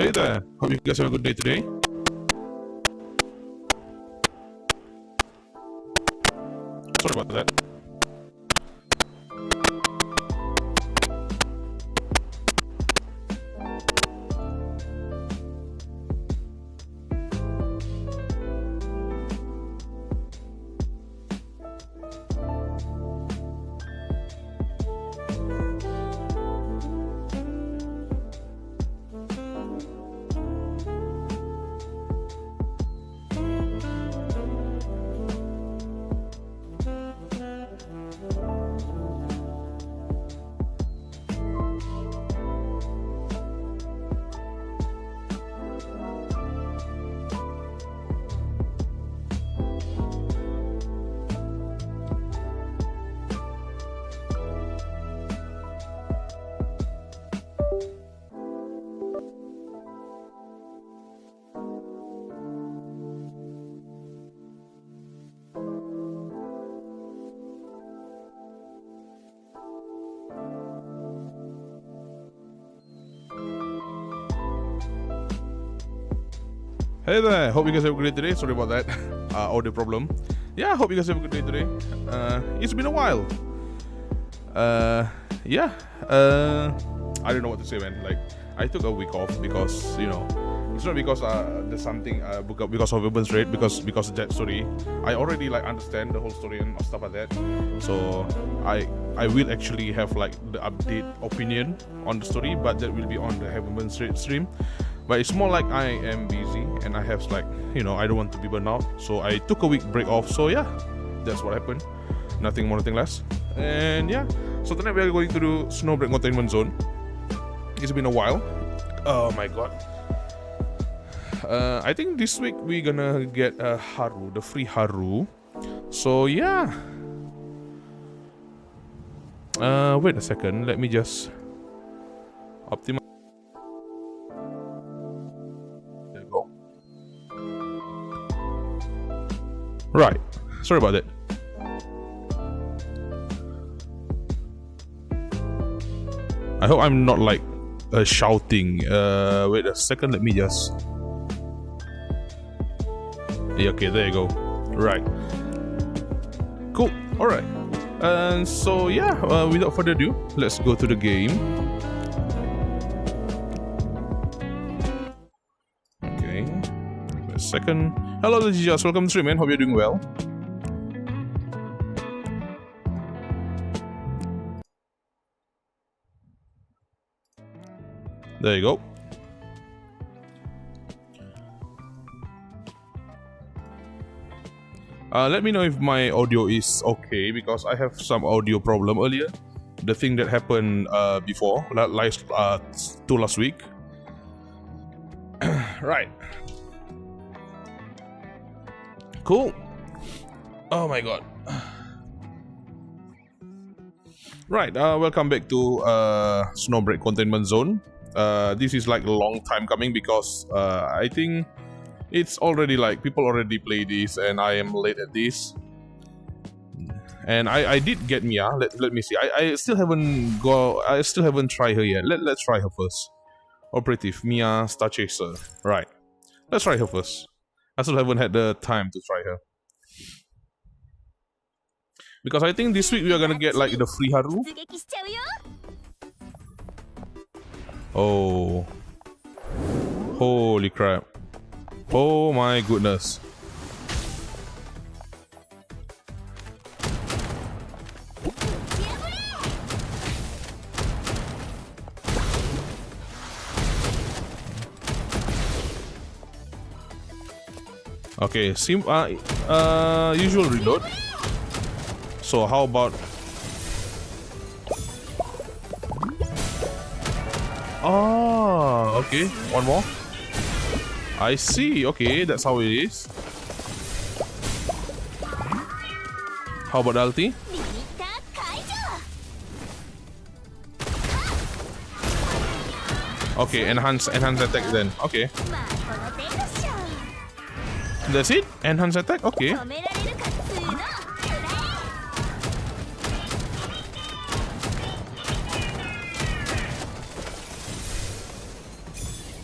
Hey there, hope you guys have a good day today. Sorry about that. Hey there, hope you guys have a good day today. Sorry about that audio problem. Yeah, hope you guys have a good day today. It's been a while. Yeah. I don't know what to say, man. Like, I took a week off because, you know, it's not because there's something because of Urban Straight, because of that story. I already like understand the whole story and stuff like that. So I will actually have like the update opinion on the story, but that will be on the Urban Straight stream. But it's more like I am busy and I have like, you know, I don't want to be burned out. So I took a week break off. So yeah, that's what happened. Nothing more, nothing less. And yeah, so tonight we are going to do Snowbreak Containment Zone. It's been a while. Oh my god. I think this week we're gonna get a Haru, the free Haru. So yeah. Wait a second. Let me just optimize. Right, sorry about that. I hope I'm not like shouting. Wait a second, let me just. Yeah, okay, there you go. Right. Cool, alright. And so, yeah, without further ado, let's go to the game. Okay, wait a second. Hello, Legijas. Welcome to stream, man. Hope you're doing well. There you go. Let me know if my audio is okay, because I have some audio problem earlier. The thing that happened before, last week. Right. Cool. Oh my god. Right, welcome back to Snowbreak Containment Zone. This is like a long time coming because I think it's already like people already play this and I am late at this. And I did get Mia. Let me see. I still haven't tried her yet. Let's try her first. Operative Mia Star Chaser. Right. Let's try her first. I still haven't had the time to try her. Because I think this week we are gonna get like the free Haru. Oh. Holy crap. Oh my goodness. Okay, usual reload. So how about okay, one more. I see, okay, that's how it is. How about ulti? Okay, enhance attack then. Okay. That's it? Enhance attack? Okay.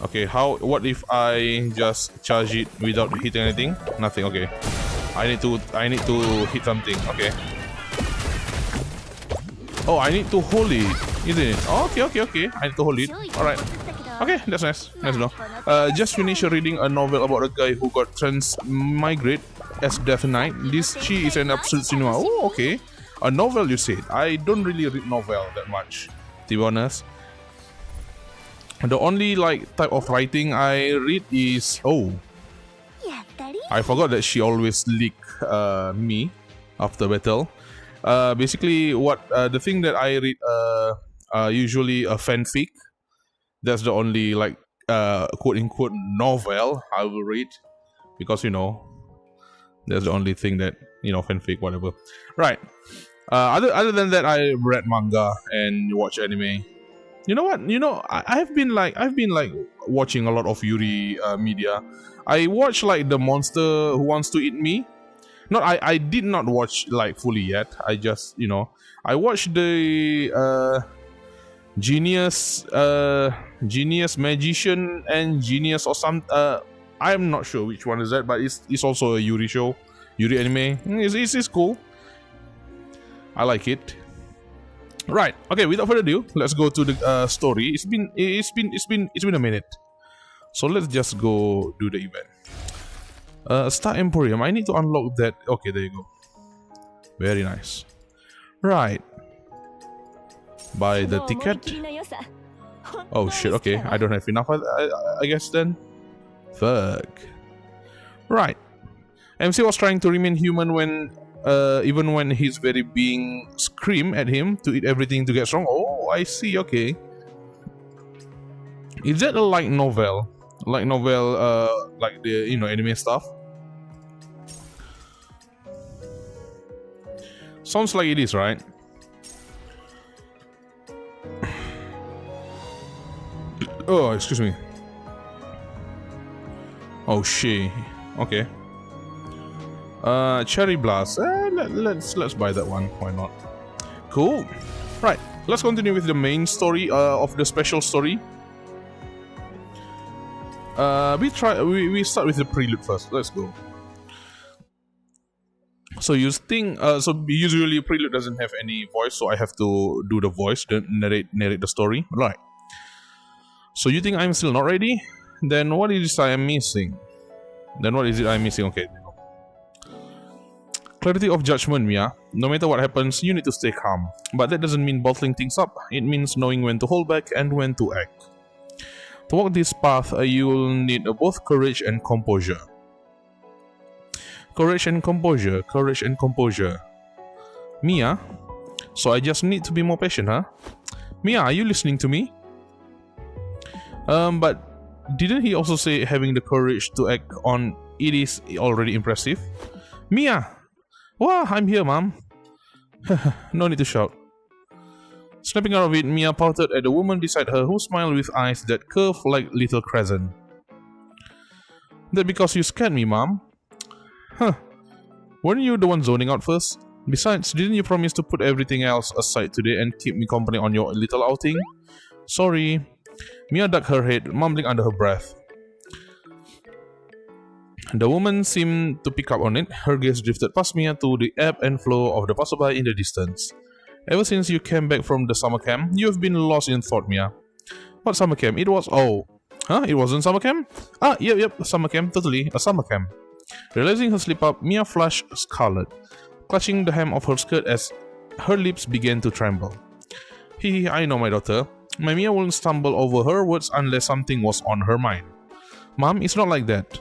Okay, what if I just charge it without hitting anything? Nothing, okay. I need to hit something, okay. Oh, I need to hold it, isn't it? Oh, okay. I need to hold it. Alright. Okay, that's nice. Nice to know. Just finished reading a novel about a guy who got transmigrate as Death Knight. She is an absolute cinema. Oh, okay. A novel, you said. I don't really read novel that much, to be honest. The only type of writing I read is I forgot that she always lick me after battle. Basically, the thing that I read usually a fanfic. That's the only quote unquote novel I will read, because that's the only thing that fanfic, whatever. Right. Other than that, I read manga and watch anime. You know what? I've been watching a lot of Yuri media. I watched the Monster Who Wants to Eat Me. I did not watch fully yet. I just I watched the Genius Magician and Genius or some. I'm not sure which one is that, but it's also a Yuri show, Yuri anime. It's cool. I like it. Right. Okay. Without further ado, let's go to the story. It's been a minute, so let's just go do the event. Star Emporium. I need to unlock that. Okay, there you go. Very nice. Right. Buy the ticket. Oh shit. Okay, I don't have enough. I guess then. Fuck. Right. MC was trying to remain human when. Even when his very being screamed at him to eat everything to get strong. Oh, I see. Okay. Is that a light novel? Like the anime stuff? Sounds like it is, right? Oh, excuse me. Oh shit. Okay. Cherry Blast. Let's buy that one. Why not? Cool. Right. Let's continue with the main story of the special story. We start with the prelude first. Let's go. So you think so usually prelude doesn't have any voice, so I have to do the voice, then narrate the story. Right. So you think I'm still not ready? Then what is it I'm missing? Okay. Clarity of judgment, Mia. No matter what happens, you need to stay calm. But that doesn't mean bottling things up. It means knowing when to hold back and when to act. To walk this path, you will need both courage and composure. Courage and composure. Mia? So I just need to be more patient, huh? Mia, are you listening to me? But didn't he also say having the courage to act on it is already impressive? Mia! Wow, I'm here, Mom. No need to shout. Snapping out of it, Mia pouted at the woman beside her, who smiled with eyes that curved like little crescent. That because you scared me, Mom? Huh. Weren't you the one zoning out first? Besides, didn't you promise to put everything else aside today and keep me company on your little outing? Sorry. Mia ducked her head, mumbling under her breath. The woman seemed to pick up on it. Her gaze drifted past Mia to the ebb and flow of the passerby in the distance. Ever since you came back from the summer camp, you have been lost in thought, Mia. What summer camp? It was... Oh. Huh? It wasn't summer camp? Ah, yep, summer camp. Totally, a summer camp. Realizing her slip-up, Mia flushed scarlet, clutching the hem of her skirt as her lips began to tremble. Hee, I know, my daughter. My Mia wouldn't stumble over her words unless something was on her mind. Mom, it's not like that.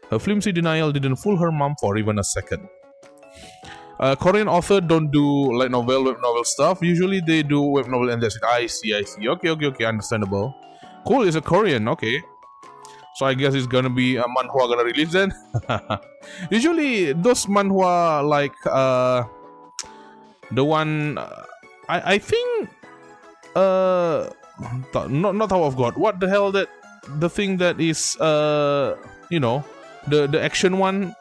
Her flimsy denial didn't fool her mom for even a second. Korean author don't do light novel, web novel stuff. Usually they do web novel and that's it. I see. Okay, understandable. Cool, it's a Korean, okay. So I guess it's gonna be a manhwa gonna release then. Usually those manhwa the one I think not Tower of God. What the hell the thing that is the action one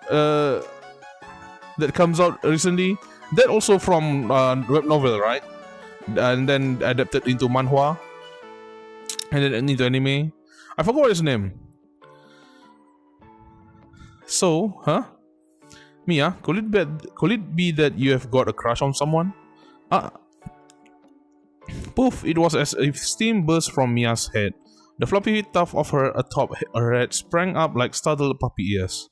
that comes out recently, that also from web novel, right? And then adapted into manhwa and then into anime. I forgot his name. So, huh? Mia, could it be that you have got a crush on someone? Poof! It was as if steam burst from Mia's head. The floppy tuft of her atop her head sprang up like startled puppy ears.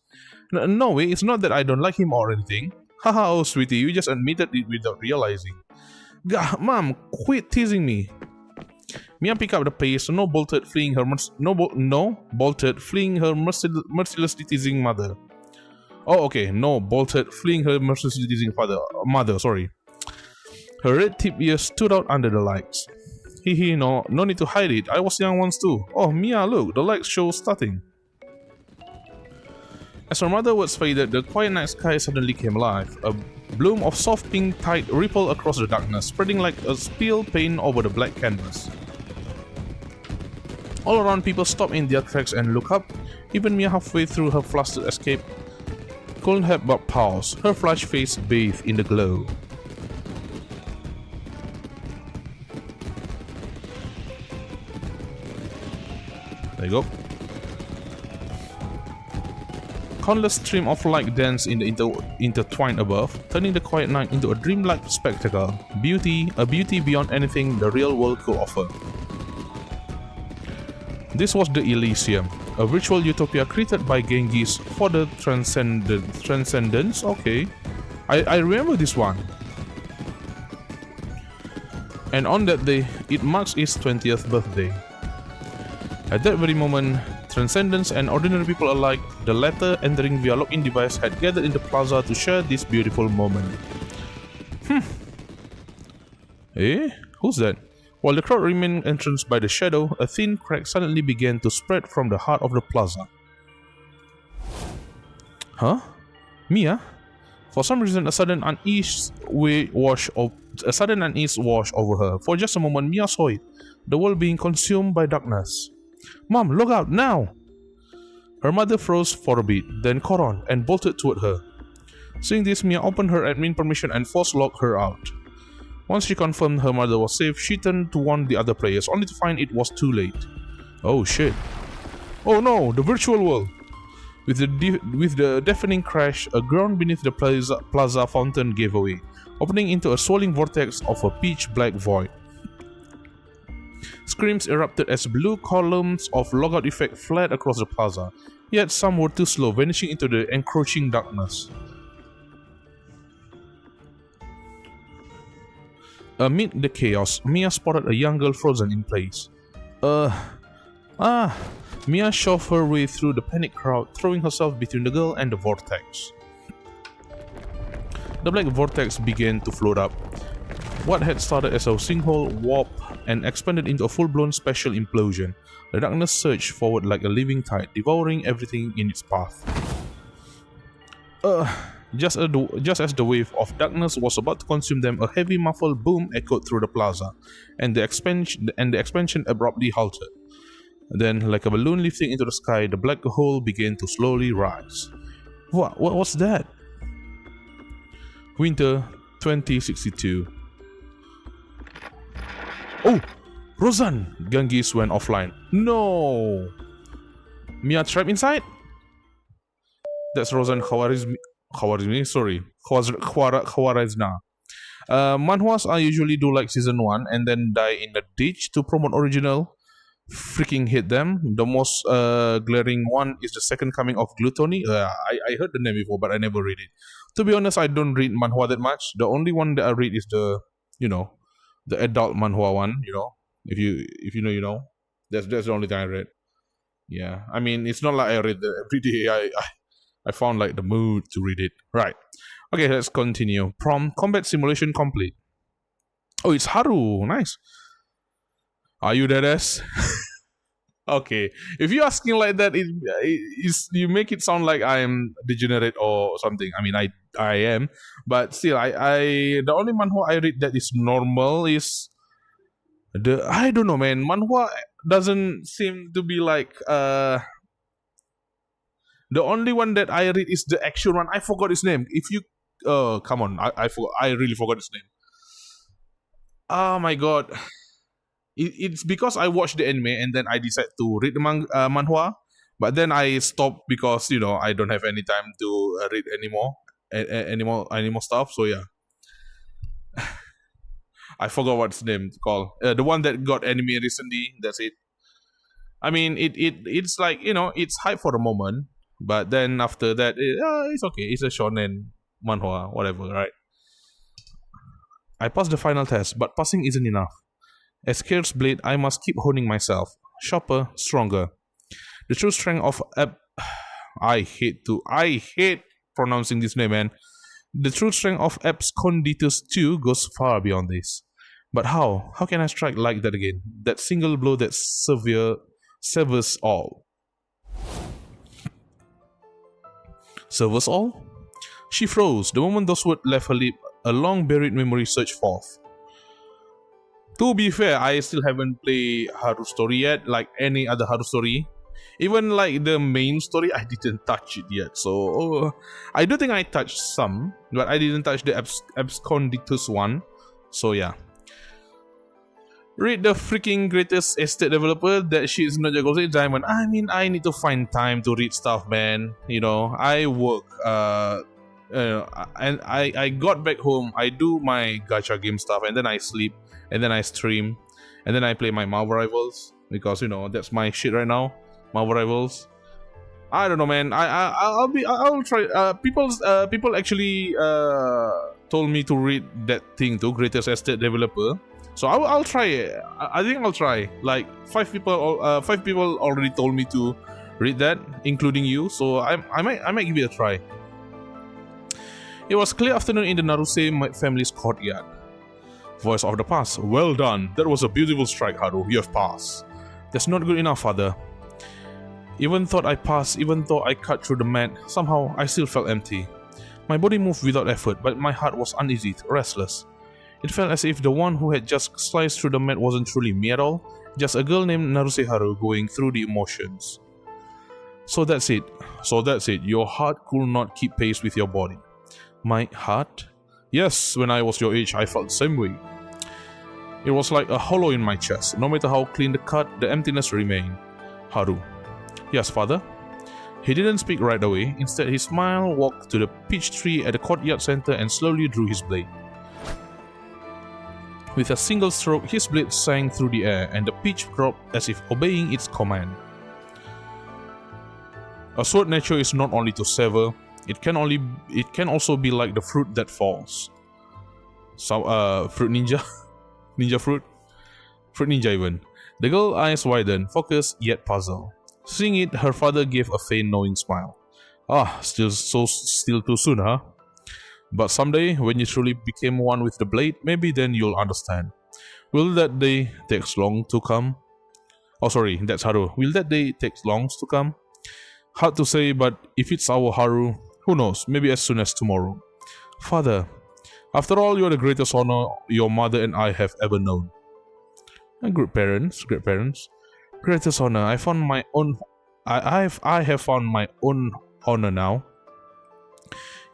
No way, it's not that I don't like him or anything. Haha, oh sweetie, you just admitted it without realizing. Gah, Mom, quit teasing me. Mia picked up the pace, bolted, fleeing her mercilessly teasing mother. Oh, okay, bolted, fleeing her mercilessly teasing mother. Sorry. Her red-tipped ears stood out under the lights. Hehe, no need to hide it. I was young once too. Oh, Mia, look, the lights show starting. As her mother's words faded, the quiet night sky suddenly came alive. A bloom of soft pink tide rippled across the darkness, spreading like a spilled paint over the black canvas. All around, people stopped in their tracks and looked up. Even Mia, halfway through her flustered escape, couldn't help but pause, her flushed face bathed in the glow. There you go. Countless streams of light danced in the intertwined above, turning the quiet night into a dreamlike spectacle. A beauty beyond anything the real world could offer. This was the Elysium, a virtual utopia created by Genghis for the transcendence. Okay, I remember this one. And on that day, it marks its 20th birthday. At that very moment, Transcendence and ordinary people alike, the latter entering via login device, had gathered in the plaza to share this beautiful moment. Eh? Who's that? While the crowd remained entranced by the shadow, a thin crack suddenly began to spread from the heart of the plaza. Huh? Mia? For some reason, a sudden unease washed over her. For just a moment, Mia saw it, the world being consumed by darkness. Mom, look out, now! Her mother froze for a bit, then caught on and bolted toward her. Seeing this, Mia opened her admin permission and force-locked her out. Once she confirmed her mother was safe, she turned to warn the other players, only to find it was too late. Oh shit. Oh no, the virtual world! With the deafening crash, a ground beneath the plaza fountain gave away, opening into a swirling vortex of a pitch-black void. Screams erupted as blue columns of logout effect fled across the plaza, yet some were too slow, vanishing into the encroaching darkness. Amid the chaos, Mia spotted a young girl frozen in place. Mia shoved her way through the panicked crowd, throwing herself between the girl and the vortex. The black vortex began to float up. What had started as a sinkhole warped and expanded into a full-blown spatial implosion. The darkness surged forward like a living tide, devouring everything in its path. Just as the wave of darkness was about to consume them, a heavy muffled boom echoed through the plaza, and the expansion abruptly halted. Then, like a balloon lifting into the sky, the black hole began to slowly rise. What was that? Winter 2062. Oh! Rozan! Genghis went offline. No! Mia trapped inside? That's Rozan Khawarizmi. Khawarizna. Manhwas I usually do like season 1 and then die in the ditch to promote original. Freaking hate them. The most glaring one is the second coming of Gluttony. I heard the name before, but I never read it. To be honest, I don't read manhwa that much. The only one that I read is the adult manhwa one. If you know, you know. That's the only thing I read. Yeah, I mean, it's not like I read it every day. I found like the mood to read it. Right. Okay, let's continue. Combat simulation complete. Oh, it's Haru. Nice. Are you deadass? Okay. If you're asking like that, you make it sound like I am degenerate or something. I mean, I am, but still, the only manhwa I read that is normal is I don't know, man. Manhwa doesn't seem to be like the only one that I read is the actual one. I forgot his name. If you come on, I really forgot his name. Oh my god. It's because I watched the anime and then I decided to read the manhwa, but then I stopped because I don't have any time to read anymore, anymore stuff. So yeah, I forgot what's the name called. The one that got anime recently. That's it. I mean, it's like it's hype for the moment, but then after that, it's okay. It's a shonen manhwa, whatever, right? I passed the final test, but passing isn't enough. As Scarce Blade, I must keep honing myself. Sharper, stronger. The true strength of I hate pronouncing this name, man. The true strength of Absconditus 2 goes far beyond this. But how? How can I strike like that again? That single blow that severs all. Severs all? She froze the moment those words left her lip. A long buried memory surged forth. To be fair, I still haven't played Haru story yet, like any other Haru story. Even like the main story, I didn't touch it yet. So I do think I touched some, but I didn't touch the Absconditus one. So yeah. Read the freaking greatest estate developer. That shit is not your golden diamond. I mean, I need to find time to read stuff, man. I work. And I got back home. I do my gacha game stuff, and then I sleep, and then I stream, and then I play my Marvel Rivals because that's my shit right now. Marvel Rivals. I don't know, man. I'll try. People actually told me to read that thing too, Greatest Estate Developer. So I'll try it. I think I'll try. Like 5 people already told me to read that, including you. So I might give it a try. It was clear afternoon in the Naruse family's courtyard. Voice of the past. Well done. That was a beautiful strike, Haru. You have passed. That's not good enough, father. Even though I passed, even though I cut through the mat, somehow I still felt empty. My body moved without effort, but my heart was uneasy, restless. It felt as if the one who had just sliced through the mat wasn't truly me at all, just a girl named Naruse Haru going through the emotions. So that's it. Your heart could not keep pace with your body. My heart? Yes, when I was your age, I felt the same way. It was like a hollow in my chest. No matter how clean the cut, the emptiness remained. Haru. Yes, father? He didn't speak right away. Instead, he smiled, walked to the peach tree at the courtyard center and slowly drew his blade. With a single stroke, his blade sang through the air and the peach dropped as if obeying its command. A sword nature is not only to sever, it can also be like the fruit that falls. Fruit ninja? Ninja fruit? Fruit ninja even. The girl's eyes widened, focused yet puzzled. Seeing it, her father gave a faint knowing smile. Still too soon, huh? But someday, when you truly became one with the blade, maybe then you'll understand. Will that day take long to come? Oh sorry, that's Haru. Will that day take long to come? Hard to say, but if it's our Haru, who knows, maybe as soon as tomorrow. Father, after all, you're the greatest honor your mother and I have ever known. Great parents. Greatest honor. I have found my own honor now.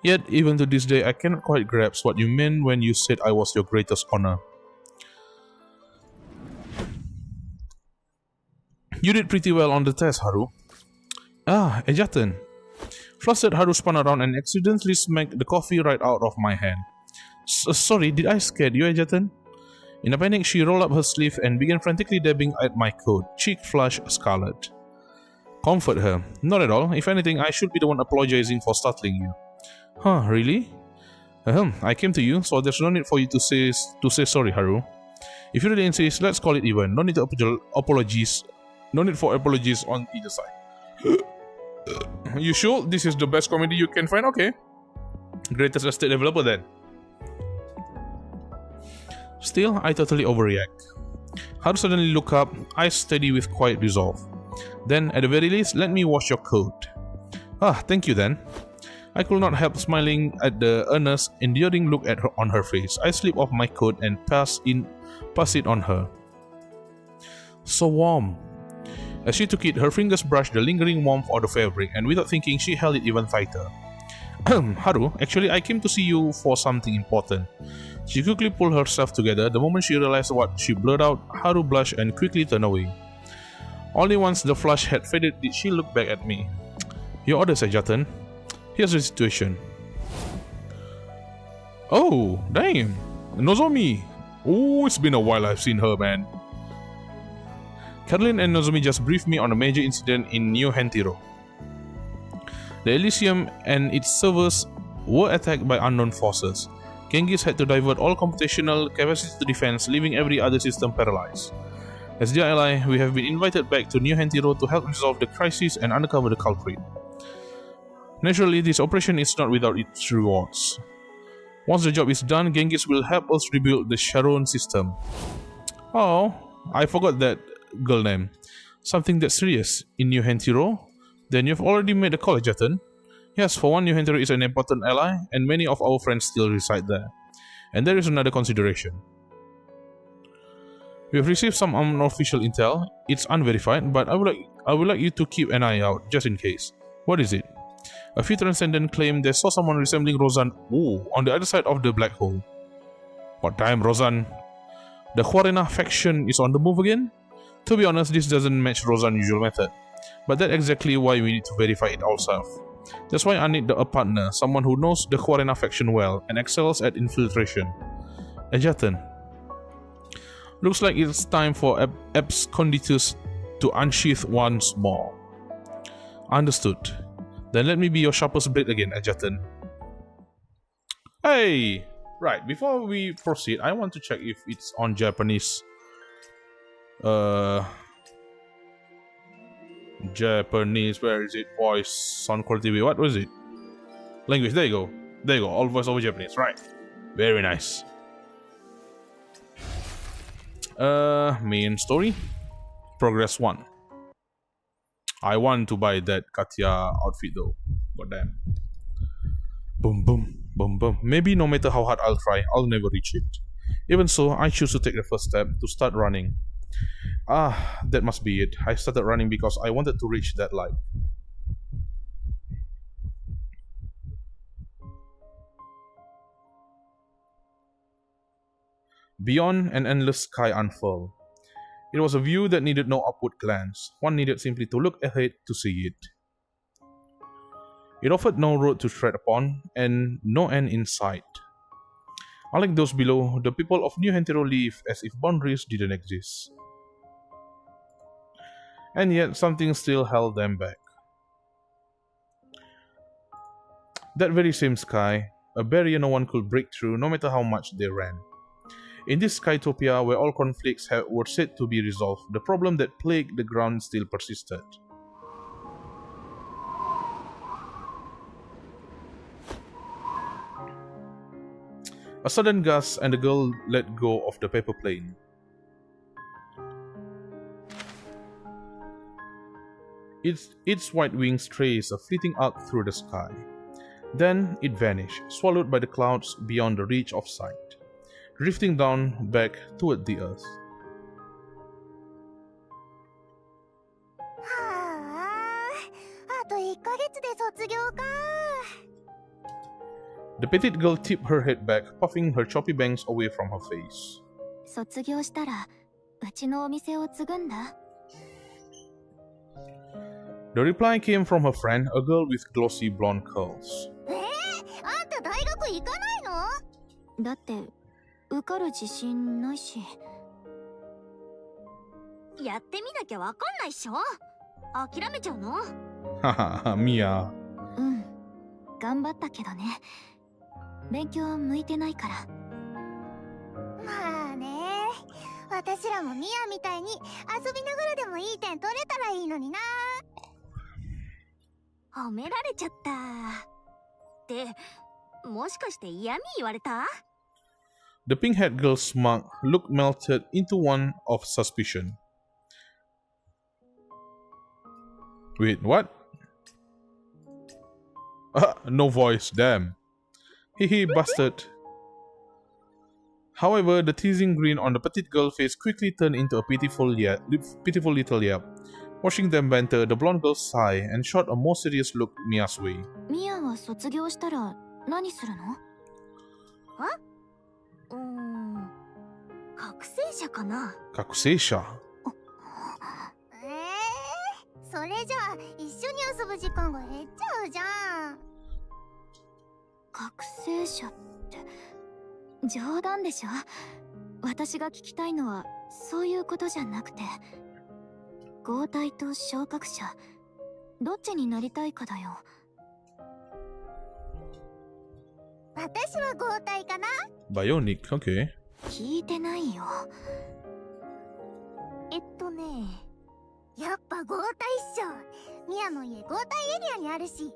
Yet, even to this day, I cannot quite grasp what you meant when you said I was your greatest honor. You did pretty well on the test, Haru. Ejaten. Flustered, Haru spun around and accidentally smacked the coffee right out of my hand. Sorry, did I scare you, Ejaten? In a panic, she rolled up her sleeve and began frantically dabbing at my coat, cheek flushed scarlet. Comfort her. Not at all. If anything, I should be the one apologizing for startling you. Huh, really? I came to you, so there's no need for you to say sorry, Haru. If you really insist, let's call it even. No need to apologies. No need for apologies on either side. You sure this is the best comedy you can find? Okay. Greatest estate developer then. Still, I totally overreact. Haru suddenly looked up, eyes steady with quiet resolve. Then, at the very least, let me wash your coat. Thank you then. I could not help smiling at the earnest, endearing look on her face. I slipped off my coat and passed it on her. So warm. As she took it, her fingers brushed the lingering warmth of the fabric, and without thinking, she held it even tighter. Haru, actually, I came to see you for something important. She quickly pulled herself together. The moment she realized what she blurted out, Haru blushed and quickly turned away. Only once the flush had faded did she look back at me. Your orders, Ajatan. Here's the situation. Oh, damn. Nozomi. Oh, it's been a while I've seen her, man. Caroline and Nozomi just briefed me on a major incident in New Hentiro. The Elysium and its servers were attacked by unknown forces. Genghis had to divert all computational capacity to defense, leaving every other system paralyzed. As their ally, we have been invited back to New Hentiro to help resolve the crisis and uncover the culprit. Naturally, this operation is not without its rewards. Once the job is done, Genghis will help us rebuild the Sharon system. Oh, I forgot that girl name. Something that's serious in New Hentiro? Then you've already made a call, Jatan. Yes, for one, New Hentiro is an important ally, and many of our friends still reside there. And there is another consideration. We have received some unofficial intel. It's unverified, but I would like you to keep an eye out, just in case. What is it? A few transcendent claim they saw someone resembling Rozan on the other side of the black hole. What time, Rozan? The Huarena faction is on the move again? To be honest, this doesn't match Rozan's usual method. But that's exactly why we need to verify it ourselves. That's why I need a partner, someone who knows the Huarena faction well and excels at infiltration. Ajatan. Looks like it's time for Absconditus to unsheath once more. Understood. Then let me be your sharpest blade again, Ajatan. Hey! Right, before we proceed, I want to check if it's on Japanese. Japanese, where is it? Voice, sound quality, what was it? Language, there you go. There you go, all voice over Japanese, right. Very nice. Main story. Progress 1. I want to buy that Katya outfit though. God damn. Boom, boom, boom, boom. Maybe no matter how hard I'll try, I'll never reach it. Even so, I choose to take the first step to start running. That must be it. I started running because I wanted to reach that light. Beyond, an endless sky unfurled. It was a view that needed no upward glance. One needed simply to look ahead to see it. It offered no road to tread upon, and no end in sight. Unlike those below, the people of New Hentiro live as if boundaries didn't exist. And yet, something still held them back. That very same sky, a barrier no one could break through no matter how much they ran. In this Skytopia where all conflicts were said to be resolved, the problem that plagued the ground still persisted. A sudden gust and the girl let go of the paper plane. Its white wings traced a fleeting arc through the sky. Then it vanished, swallowed by the clouds beyond the reach of sight, drifting down back toward the earth. The petite girl tipped her head back, puffing her choppy bangs away from her face. The reply came from her friend, a girl with glossy blonde curls. Haha, Mia. 頑張ったけどね。勉強は向いてないから。まあね。私らもミアみたいに遊びながらでもいい点取れたらいいのにな。褒められちゃった。ってもしかして嫌味言われた？ The pink-haired girl's smug look melted into one of suspicion. Wait, what? No voice, damn. Hehe, bastard. However, the teasing grin on the petite girl's face quickly turned into a pitiful little yap. Watching them banter, the blonde girl sighed and shot a more serious look Mia's way. Mia は卒業したら何するの？覚醒者かな。 Kakuseisha. それじゃあ一緒に遊ぶ時間が減っちゃうじゃん。覚醒者って冗談でしょ。私が聞きたいのはそういうことじゃなくて、合体と昇格者どっちになりたいかだよ。私は合体かな。 Bionic, okay. 聞いてないよ。やっぱ合体っしょ。ミヤの家合体エリアにあるし。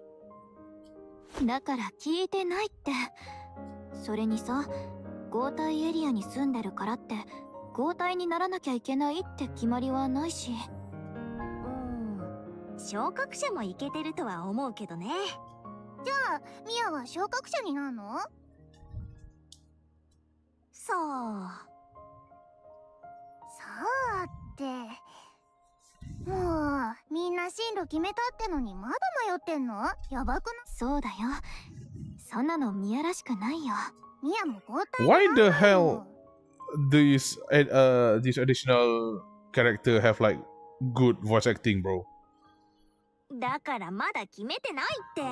だから聞いてないって。それにさ、合体エリアに住んでるからって合体にならなきゃいけないって決まりはないし。昇格者もいけてるとは思うけどね。じゃあミヤは昇格者になるの？そうってもうみんな進路決めたってのにまだ迷ってんの？やばくない？そうだよ。そんなのミヤらしくないよ。ミヤも合体 Why the hell these additional character have like good voice acting, bro? だからまだ決めてないって。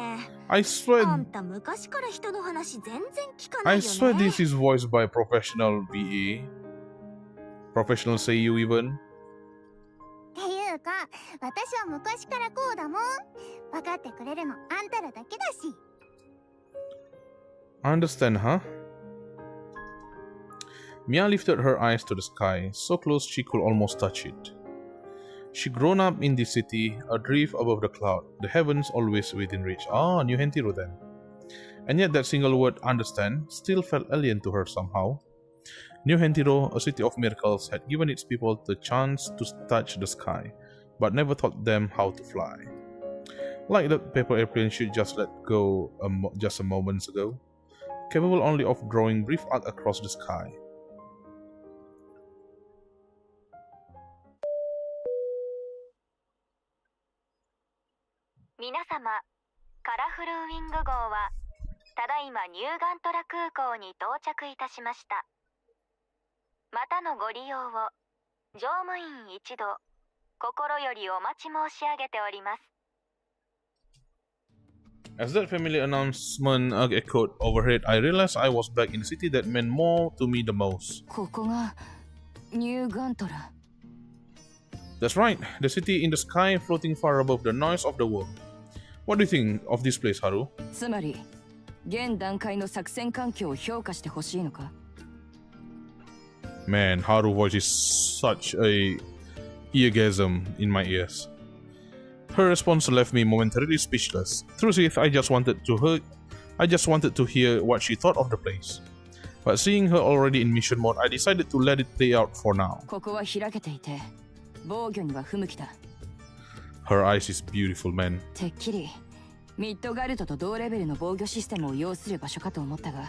I あ swear, んた昔から人の話全然聞かない I よね。 swear this is voiced by professional VA, professional seiyuu even. っていうか私は昔からこうだもん。分かってくれるのあんたらだけだし。 I understand, huh? Mia lifted her eyes to the sky, so close she could almost touch it. She'd grown up in this city, adrift above the cloud, the heavens always within reach. Ah, New Hentiro then. And yet that single word, understand, still felt alien to her somehow. New Hentiro, a city of miracles, had given its people the chance to touch the sky, but never taught them how to fly. Like that paper airplane she just let go just a moments ago, capable only of drawing brief arc across the sky. 皆様、カラフルウィング号はただいまニューガントラ空港に到着いたしました。またのご利用を乗務員一同心よりお待ち申し上げております。 As that familiar announcement echoed overhead, I realized I was back in the city that meant more to me the most. ここがニューガントラ。 That's right, the city in the sky floating far above the noise of the world. What do you think of this place, Haru? つまり現段階の作戦環境を評価してほしいのか？ Man, Haru's voice is such a eargasm in my ears. Her response left me momentarily speechless. Truth is, I just wanted to hear what she thought of the place. But seeing her already in mission mode, I decided to let it play out for now. ここは開けていて防御には不向きだ。 Her eyes is beautiful, man. てっきりミッドガルトと同レベルの防御システムを要する場所かと思ったが、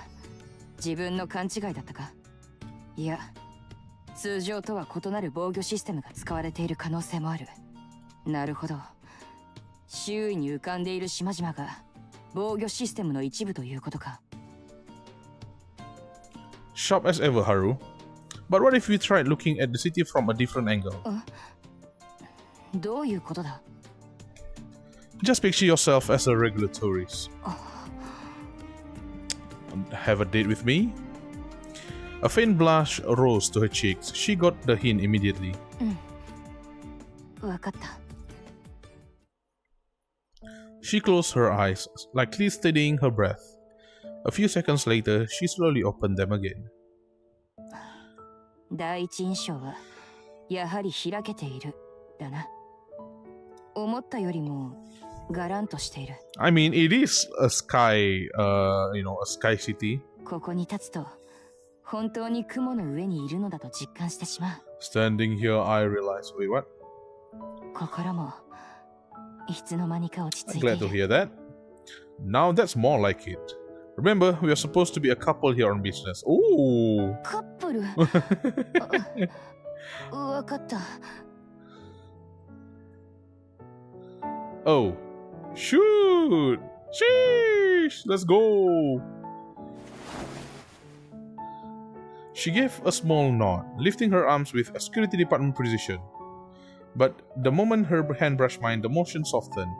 自分の勘違いだったか。いや、通常とは異なる防御システムが使われている可能性もある。なるほど。周囲に浮かんでいる島々が防御システムの一部ということか。 Sharp as ever, Haru. But what if we tried looking at the city from a different angle? どういうことだ？ Just picture yourself as a regular tourist. Have a date with me? A faint blush rose to her cheeks. She got the hint immediately. わかった。 She closed her eyes, likely steadying her breath. A few seconds later, she slowly opened them again. 第一印象はやはり開けているだな。思ったよりもガランとしている。 I mean, it is a sky, a sky city. ここに立つと本当に雲の上にいるのだと実感してしまう。 Standing here, I realized, wait, what? 心もいつの間にか落ち着い I'm て glad い to る。 hear that. Now that's more like it. Remember, we are supposed to be a couple here on business. Ooh. カップルわかった。 Oh. Shoot! Sheesh! Let's go! She gave a small nod, lifting her arms with a security department precision. But the moment her hand brushed mine, the motion softened.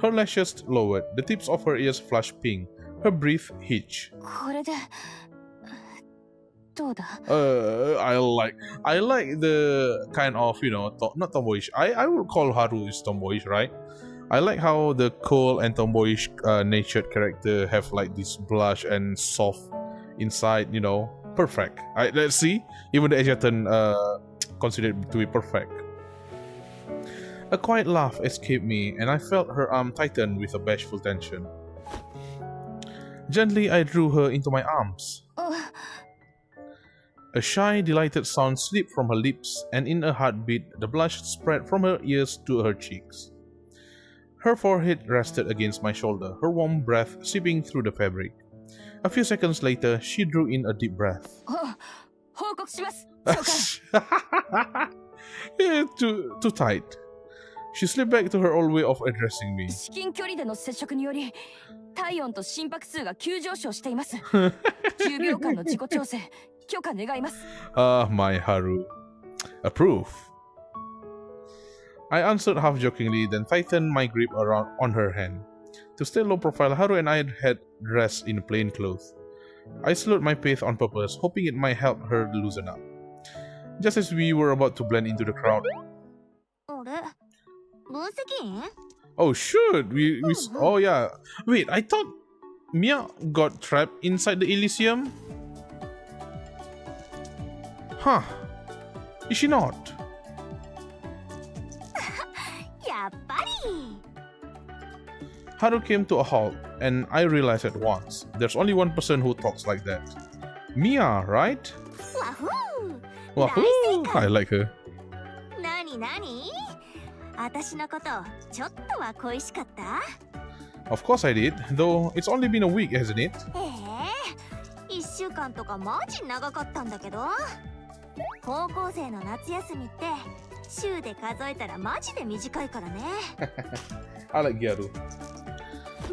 Her lashes lowered, the tips of her ears flushed pink, her breath hitched. これでどうだ I like the kind of, not tomboyish. I would call Haru is tomboyish, right? I like how the cool and tomboyish natured character have like this blush and soft inside, perfect. Let's see, even the Asian considered to be perfect. A quiet laugh escaped me, and I felt her arm tighten with a bashful tension. Gently, I drew her into my arms. A shy, delighted sound slipped from her lips, and in a heartbeat, the blush spread from her ears to her cheeks. Her forehead rested against my shoulder, her warm breath seeping through the fabric. A few seconds later, she drew in a deep breath. 報告します長官 Yeah, too tight. She slipped back to her old way of addressing me. 至近距離での接触により体温と心拍数が急上昇しています10秒間の自己調整許可願います My Haru. Approve. I answered half jokingly, then tightened my grip on her hand. To stay low profile, Haru and I had dressed in plain clothes. I slowed my pace on purpose, hoping it might help her loosen up. Just as we were about to blend into the crowd. あれ分析員 Oh shoot! Oh yeah. Wait, I thought Mia got trapped inside the Elysium? Huh. Is she not? やっぱり Haru came to a halt, and I realized at once, there's only one person who talks like that. Mia, right? わふー Wahoo! I like her. なになに私のことちょっとは恋しかった Of course I did, though it's only been a week, hasn't it? 1週間とかマジ長かったんだけど高校生の夏休みって週で数えたらマジで短いからね I like gyaru.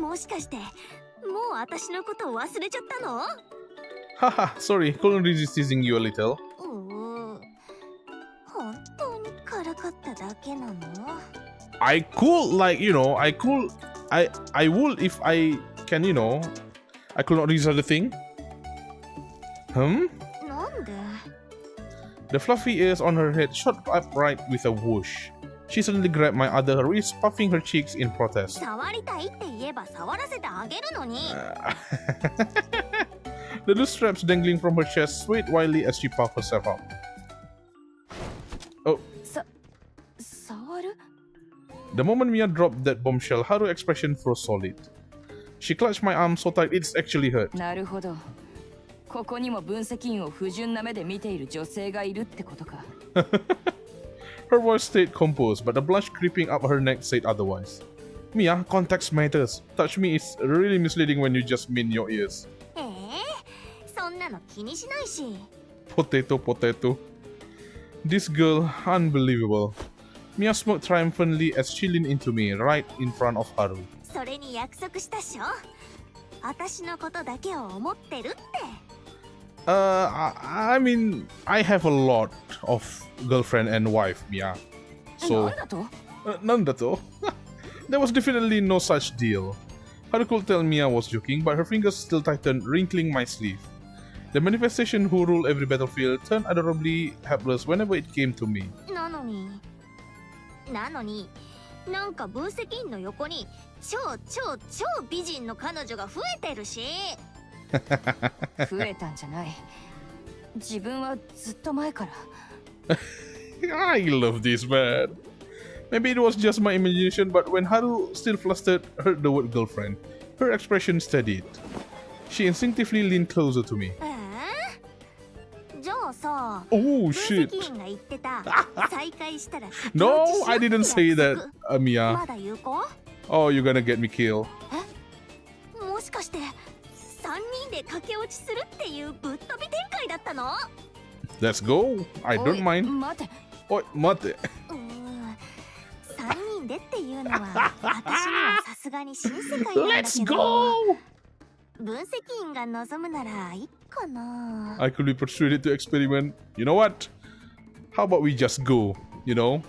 もしかしてもう私のことを忘れちゃったの Haha, sorry, couldn't resist teasing you a little. 本当にからかっただけなの I could, I would if I can, I could not resist the thing. なんで The fluffy ears on her head shot upright with a whoosh. She suddenly grabbed my other wrist, puffing her cheeks in protest. 触りたいって言えば触らせてあげるのに The loose straps dangling from her chest swayed wildly as she puffed herself up. Oh. 触る The moment Mia dropped that bombshell, Haru's expression froze solid. She clutched my arm so tight it's actually hurt. なるほどここにも分析員を不純な目で見ている女性がいるってことか Her voice stayed composed, but the blush creeping up her neck said otherwise. Mia, context matters. Touch me is really misleading when you just mean your ears. そんなの気にしないし Potato, potato. This girl, unbelievable. Mia smoked triumphantly as she leaned into me, right in front of Haru. それに約束したっしょ私のことだけを思ってるって I mean, I have a lot of girlfriend and wife, Mia. So, なんだと none that all. There was definitely no such deal. Haru could tell Mia was joking, but her fingers still tightened, wrinkling my sleeve. The manifestation who ruled every battlefield turned adorably helpless whenever it came to me. なのになんか分析員の横に超美人の彼女が増えてるし増えたんじゃない自分はずっと前から I love this man. Maybe it was just my imagination, but when Haru, still flustered, heard the word girlfriend, her expression steadied. She instinctively leaned closer to me. じゃあさ Oh 分 shit. 析員が言ってた再会したら No, 駆け落ちしよう I って didn't say 約 that, 束 Mia. まだ有効 Oh, you're gonna get me killed. もしかして3人で駆け落ちするっていうぶっ飛び展開だったの Let's go. I お don't い mind. 待て Oi, mate. 3人でっていうのは私にはさすがに新世界なんだ Let's けど go! 分析員が望むならいいかな。 I could be persuaded to experiment. You know what? How about we just go? You know?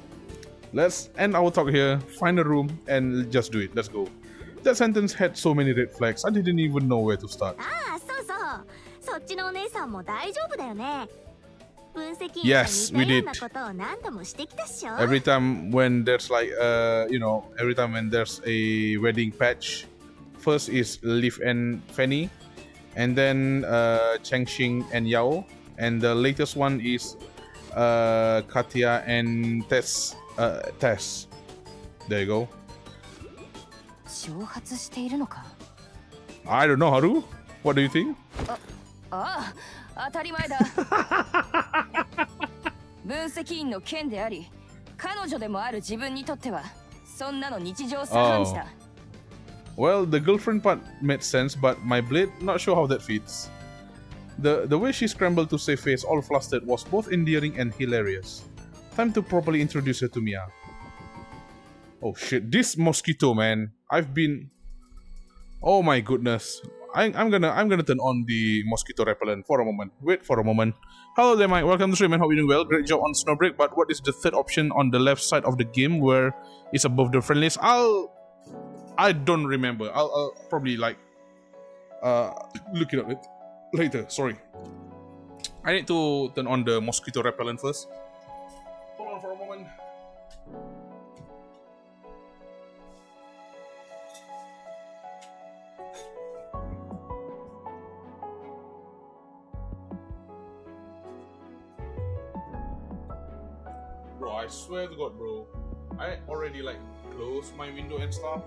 Let's end our talk here, find a room, and just do it. Let's go. That sentence had so many red flags, I didn't even know where to start. ああ、そうそう。そっちのお姉さんも大丈夫だよね。分析員と Yes, 似 we たよう did. なことを何度もしてきたっしょ。 Every time when there's like, you know, every time when there's a wedding patch, first is Leaf and Fanny, and then Chengxing and Yao, and the latest one is Katia and Tess. Tess. There you go. 挑発しているのか。 I don't know, Haru. What do you think? ああ、当たり前だ。分析員の件であり、彼女でもある自分にとっては、そんなの日常茶飯事だ。Well, the girlfriend part made sense, but my blade, not sure how that fits. The way she scrambled to save face all flustered was both endearing and hilarious. Time to properly introduce her to Mia. Oh shit, this mosquito, man. I've been... Oh my goodness. I'm gonna turn on the mosquito repellent for a moment. Wait for a moment. Hello there, Mike. Welcome to stream and hope you're doing well. Great job on Snowbreak. But what is the third option on the left side of the game where it's above the friend list? I don't remember. I'll probably like look it up later. Sorry. I need to turn on the mosquito repellent first. Hold on for a moment. Bro, I swear to God, bro. I already like closed my window and stuff,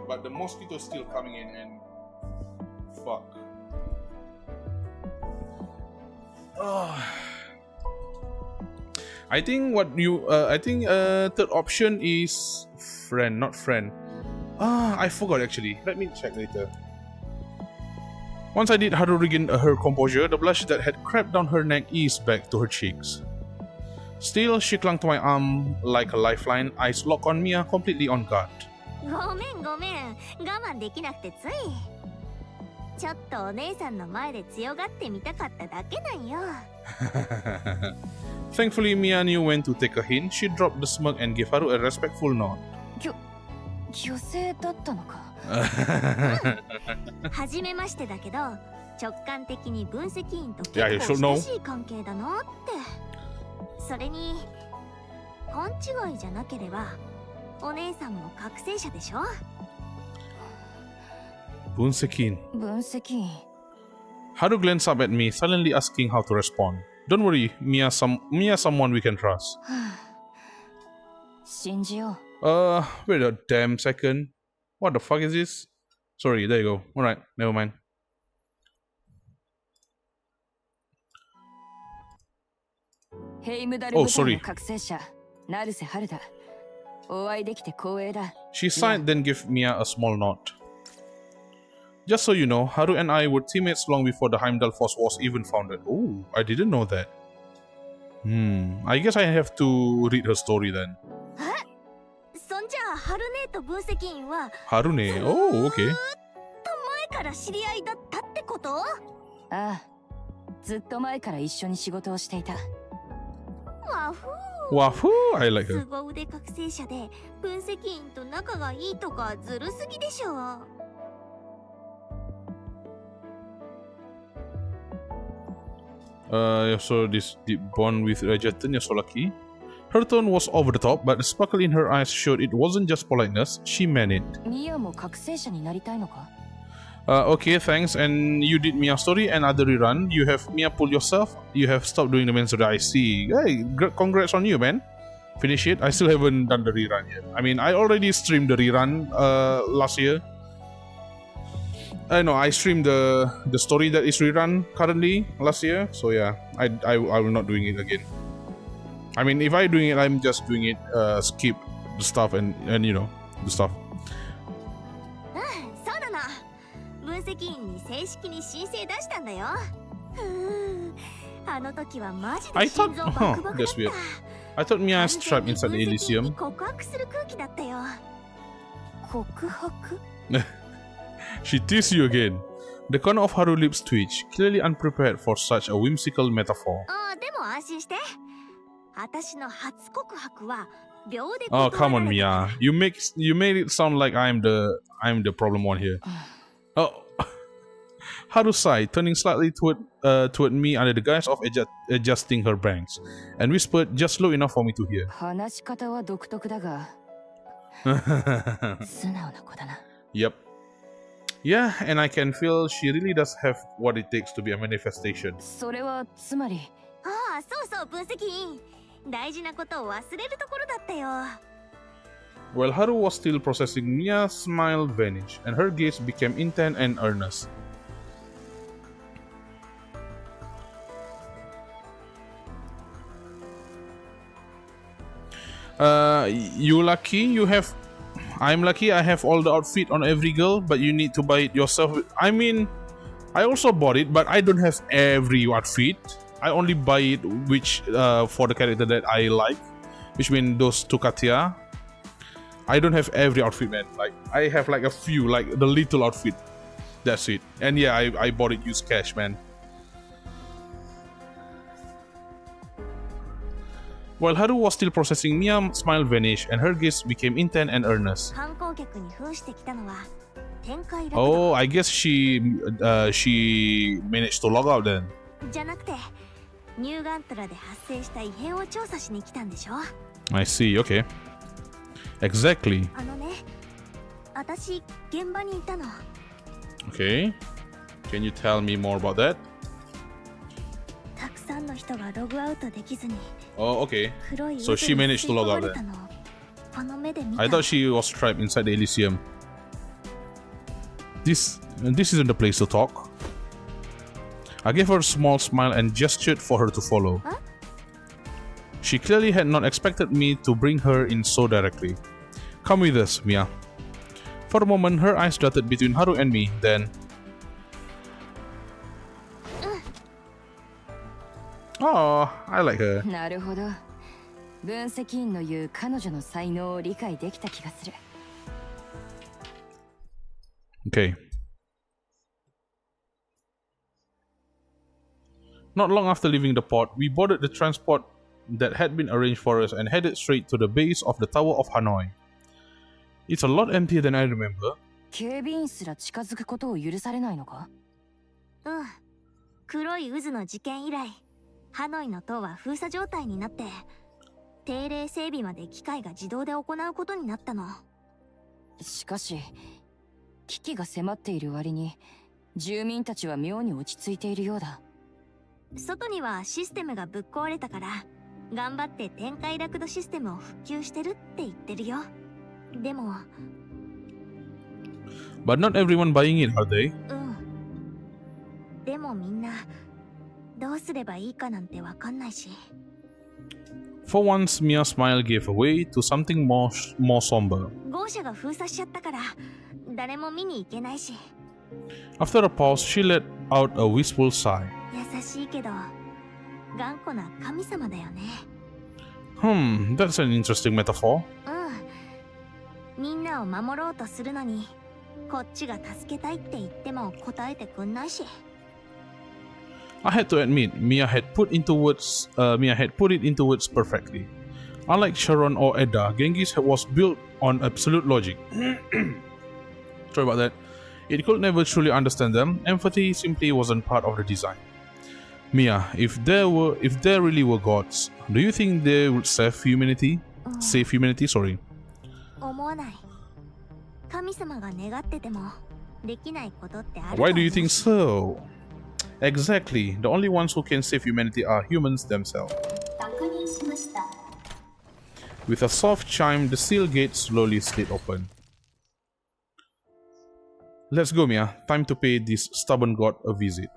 but the mosquito's still coming in and fuck. I think third option is friend, not friend. I forgot actually. Let me check later. Once I did Haru regain her composure, the blush that had crept down her neck eased back to her cheeks. Still, she clung to my arm like a lifeline, eyes locked on Mia, completely on guard. ごめんごめん。我慢できなくてつい。ちょっとお姉さんの前で強がってみたかっただけなんよ。Thankfully, Mia knew when to take a hint. She dropped the smirk and gave Haru a respectful nod. 女性だったのか。はじめましてだけど、直感的に分析員と Yeah, you 結 should 構 know. 親しい関係だなって。それに勘違いじゃなければお姉さんも覚醒者でしょ。分析員。分析員。 Haru glanced up at me, silently asking how to respond. Don't worry, Mia someone we can trust. 信じよ Wait a damn second. What the fuck is this? Sorry, there you go. Alright, never mind. う。ヘイムダル Oh, 部隊 sorry. の覚醒者、成瀬春だ。お会いできて光栄だ。 She sighed, then gave Mia a small nod. Just so you know, Haru and I were teammates long before the Heimdall Force was even founded. Oh, I didn't know that. I guess I have to read her story then. そんじゃあ春姉と分析員は Harune. Oh, okay. 前から知り合いだったってこと？ああ、ずっと前から一緒に仕事をしていた。わふ Wahoo, I like her. 凄腕覚醒者で分析員と仲がいいとかずるすぎでしょ。So this deep bond with Rajatan, you're so lucky. Her tone was over the top, but the sparkle in her eyes showed it wasn't just politeness, she meant it. ミアも覚醒者になりたいのか？ Okay, thanks. And you did Mia's story and other rerun. You have Mia pull yourself. You have stopped doing the main story. I see. Hey, congrats on you, man. Finish it. I still haven't done the rerun yet. I mean, I already streamed the rerun last year. No, I streamed the story that is rerun currently last year. So yeah, I will not doing it again. I mean, if I doing it, I'm just doing it. Skip the stuff and you know the stuff. そうだな。分析員に正式に申請出したんだよ。あの時はマジで心臓バクバクだった。 That's weird. I thought Mia is trapped inside the Elysium. 告白する空気だったよ。告白？ She teased you again. The corner of Haru's lips twitched, clearly unprepared for such a whimsical metaphor. ああ、でも安心して。私の初告白は秒で Oh, 断 come ら on, れたから。 Mia. You made it sound like I'm the problem one here. Oh, Haru sighed, turning slightly toward me under the guise of adjusting her bangs, and whispered just low enough for me to hear. 話し方は独特だが素直な子だな。 Yep. Yeah, and I can feel she really does have what it takes to be a manifestation. それはつまりああ、そうそう、分析員。大事なことを忘れるところだったよ。While Haru was still processing, Mia's smile vanished, and her gaze became intent and earnest. You lucky you have... I'm lucky I have all the outfit on every girl, but you need to buy it yourself. I mean, I also bought it, but I don't have every outfit. I only buy it which for the character that I like, which means those two Katia. I don't have every outfit, man. Like, I have like a few, like the little outfit. That's it. And yeah, I bought it used cash, man. While Haru was still processing, Mia's smile vanished and her gaze became intent and earnest. 観光客に扮してきたのは展開だけ Oh, I guess she managed to log out then. じゃなくて、ニューガントラで発生した異変を調査しに来たんでしょ。 I see, okay. Exactly. あのね、私現場にいたの。 Okay. Can you tell me more about that? たくさんの人がログアウトできずに Oh, okay. 黒い So she managed to log out 渦に吸い込まれたのをあの目で見た。 I thought she was trapped inside the Elysium. This isn't the place to talk. I gave her a small smile and gestured for her to follow. Huh? She clearly had not expected me to bring her in so directly. Come with us, Mia. For a moment, her eyes darted between Haru and me, then... Oh, I like her. なるほど。分析員の言う彼女の才能を理解できた気がする。Okay. Not long after leaving the port, we boarded the transport that had been arranged for us and headed straight to the base of the Tower of Hanoi. It's a lot emptier than I remember. 警備員すら近づくことを許されないのか？うん。黒い渦の事件以来、ハノイの塔は封鎖状態になって、定例整備まで機械が自動で行うことになったの。しかし、危機が迫っている割に、住民たちは妙に落ち着いているようだ。外にはシステムがぶっ壊れたから、頑張って展開ラクドシステムを復旧してるって言ってるよ。でも、But not everyone buying it, are they? うん。でもみんな、どうすればいいかなんてわかんないし。For once, Mia's smile gave way to something more somber. 豪舎が封鎖しちゃったから、誰も見に行けないし。After a pause, she let out a wistful sigh. 優しいけど、頑固な神様だよね。That's an interesting metaphor. うん。みんなを守ろうとするのに、こっちが助けたいって言っても答えてくんないし。I had to admit, Mia had put it into words perfectly. Unlike Sharon or Edda, Genghis was built on absolute logic. Sorry about that. It could never truly understand them. Empathy simply wasn't part of the design. Mia, if there really were gods, do you think they would save humanity? Save humanity, sorry. 思わない。神様が願っててもできないことってあると思う。 Why do you think so? Exactly. The only ones who can save humanity are humans themselves. 確認しました。 With a soft chime, the steel gate slowly slid open. Let's go, Mia. Time to pay this stubborn god a visit.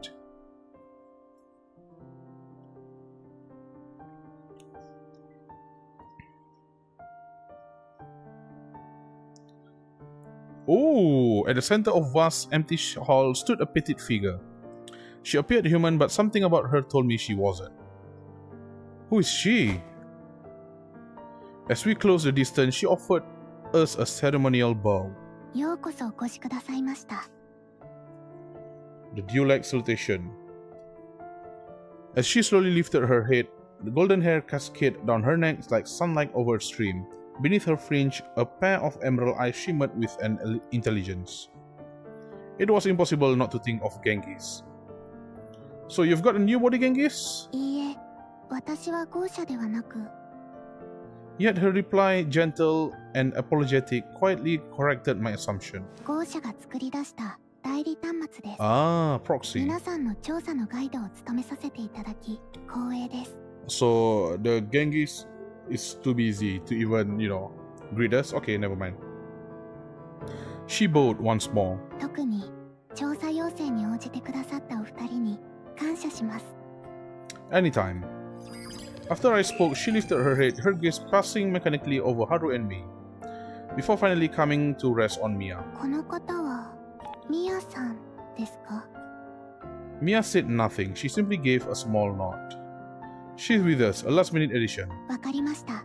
Oh, at the center of vast empty hall stood a petite figure. She appeared human, but something about her told me she wasn't. Who is she? As we closed the distance, she offered us a ceremonial bow. ようこそお越しくださいました。The dew-like salutation. As she slowly lifted her head, the golden hair cascaded down her neck like sunlight over a stream. Beneath her fringe, a pair of emerald eyes shimmered with an intelligence. It was impossible not to think of Genghis. So you've got a new body, Genghis? いいえ、私は豪奢ではなく、 Yet her reply, gentle and apologetic, quietly corrected my assumption. 豪奢が作り出した代理端末です。 Ah, proxy. 皆さんの調査のガイドを務めさせていただき、光栄です。 So the Genghis is too busy to even, greet us? Okay, never mind. She bowed once more. 特に調査要請に応じてくださったお二人に感謝します。 Anytime. After I spoke, she lifted her head, her gaze passing mechanically over Haru and me, before finally coming to rest on Mia. この方はミヤさんですか？ Mia said nothing. She simply gave a small nod. She's with us, a last-minute addition. わかりました。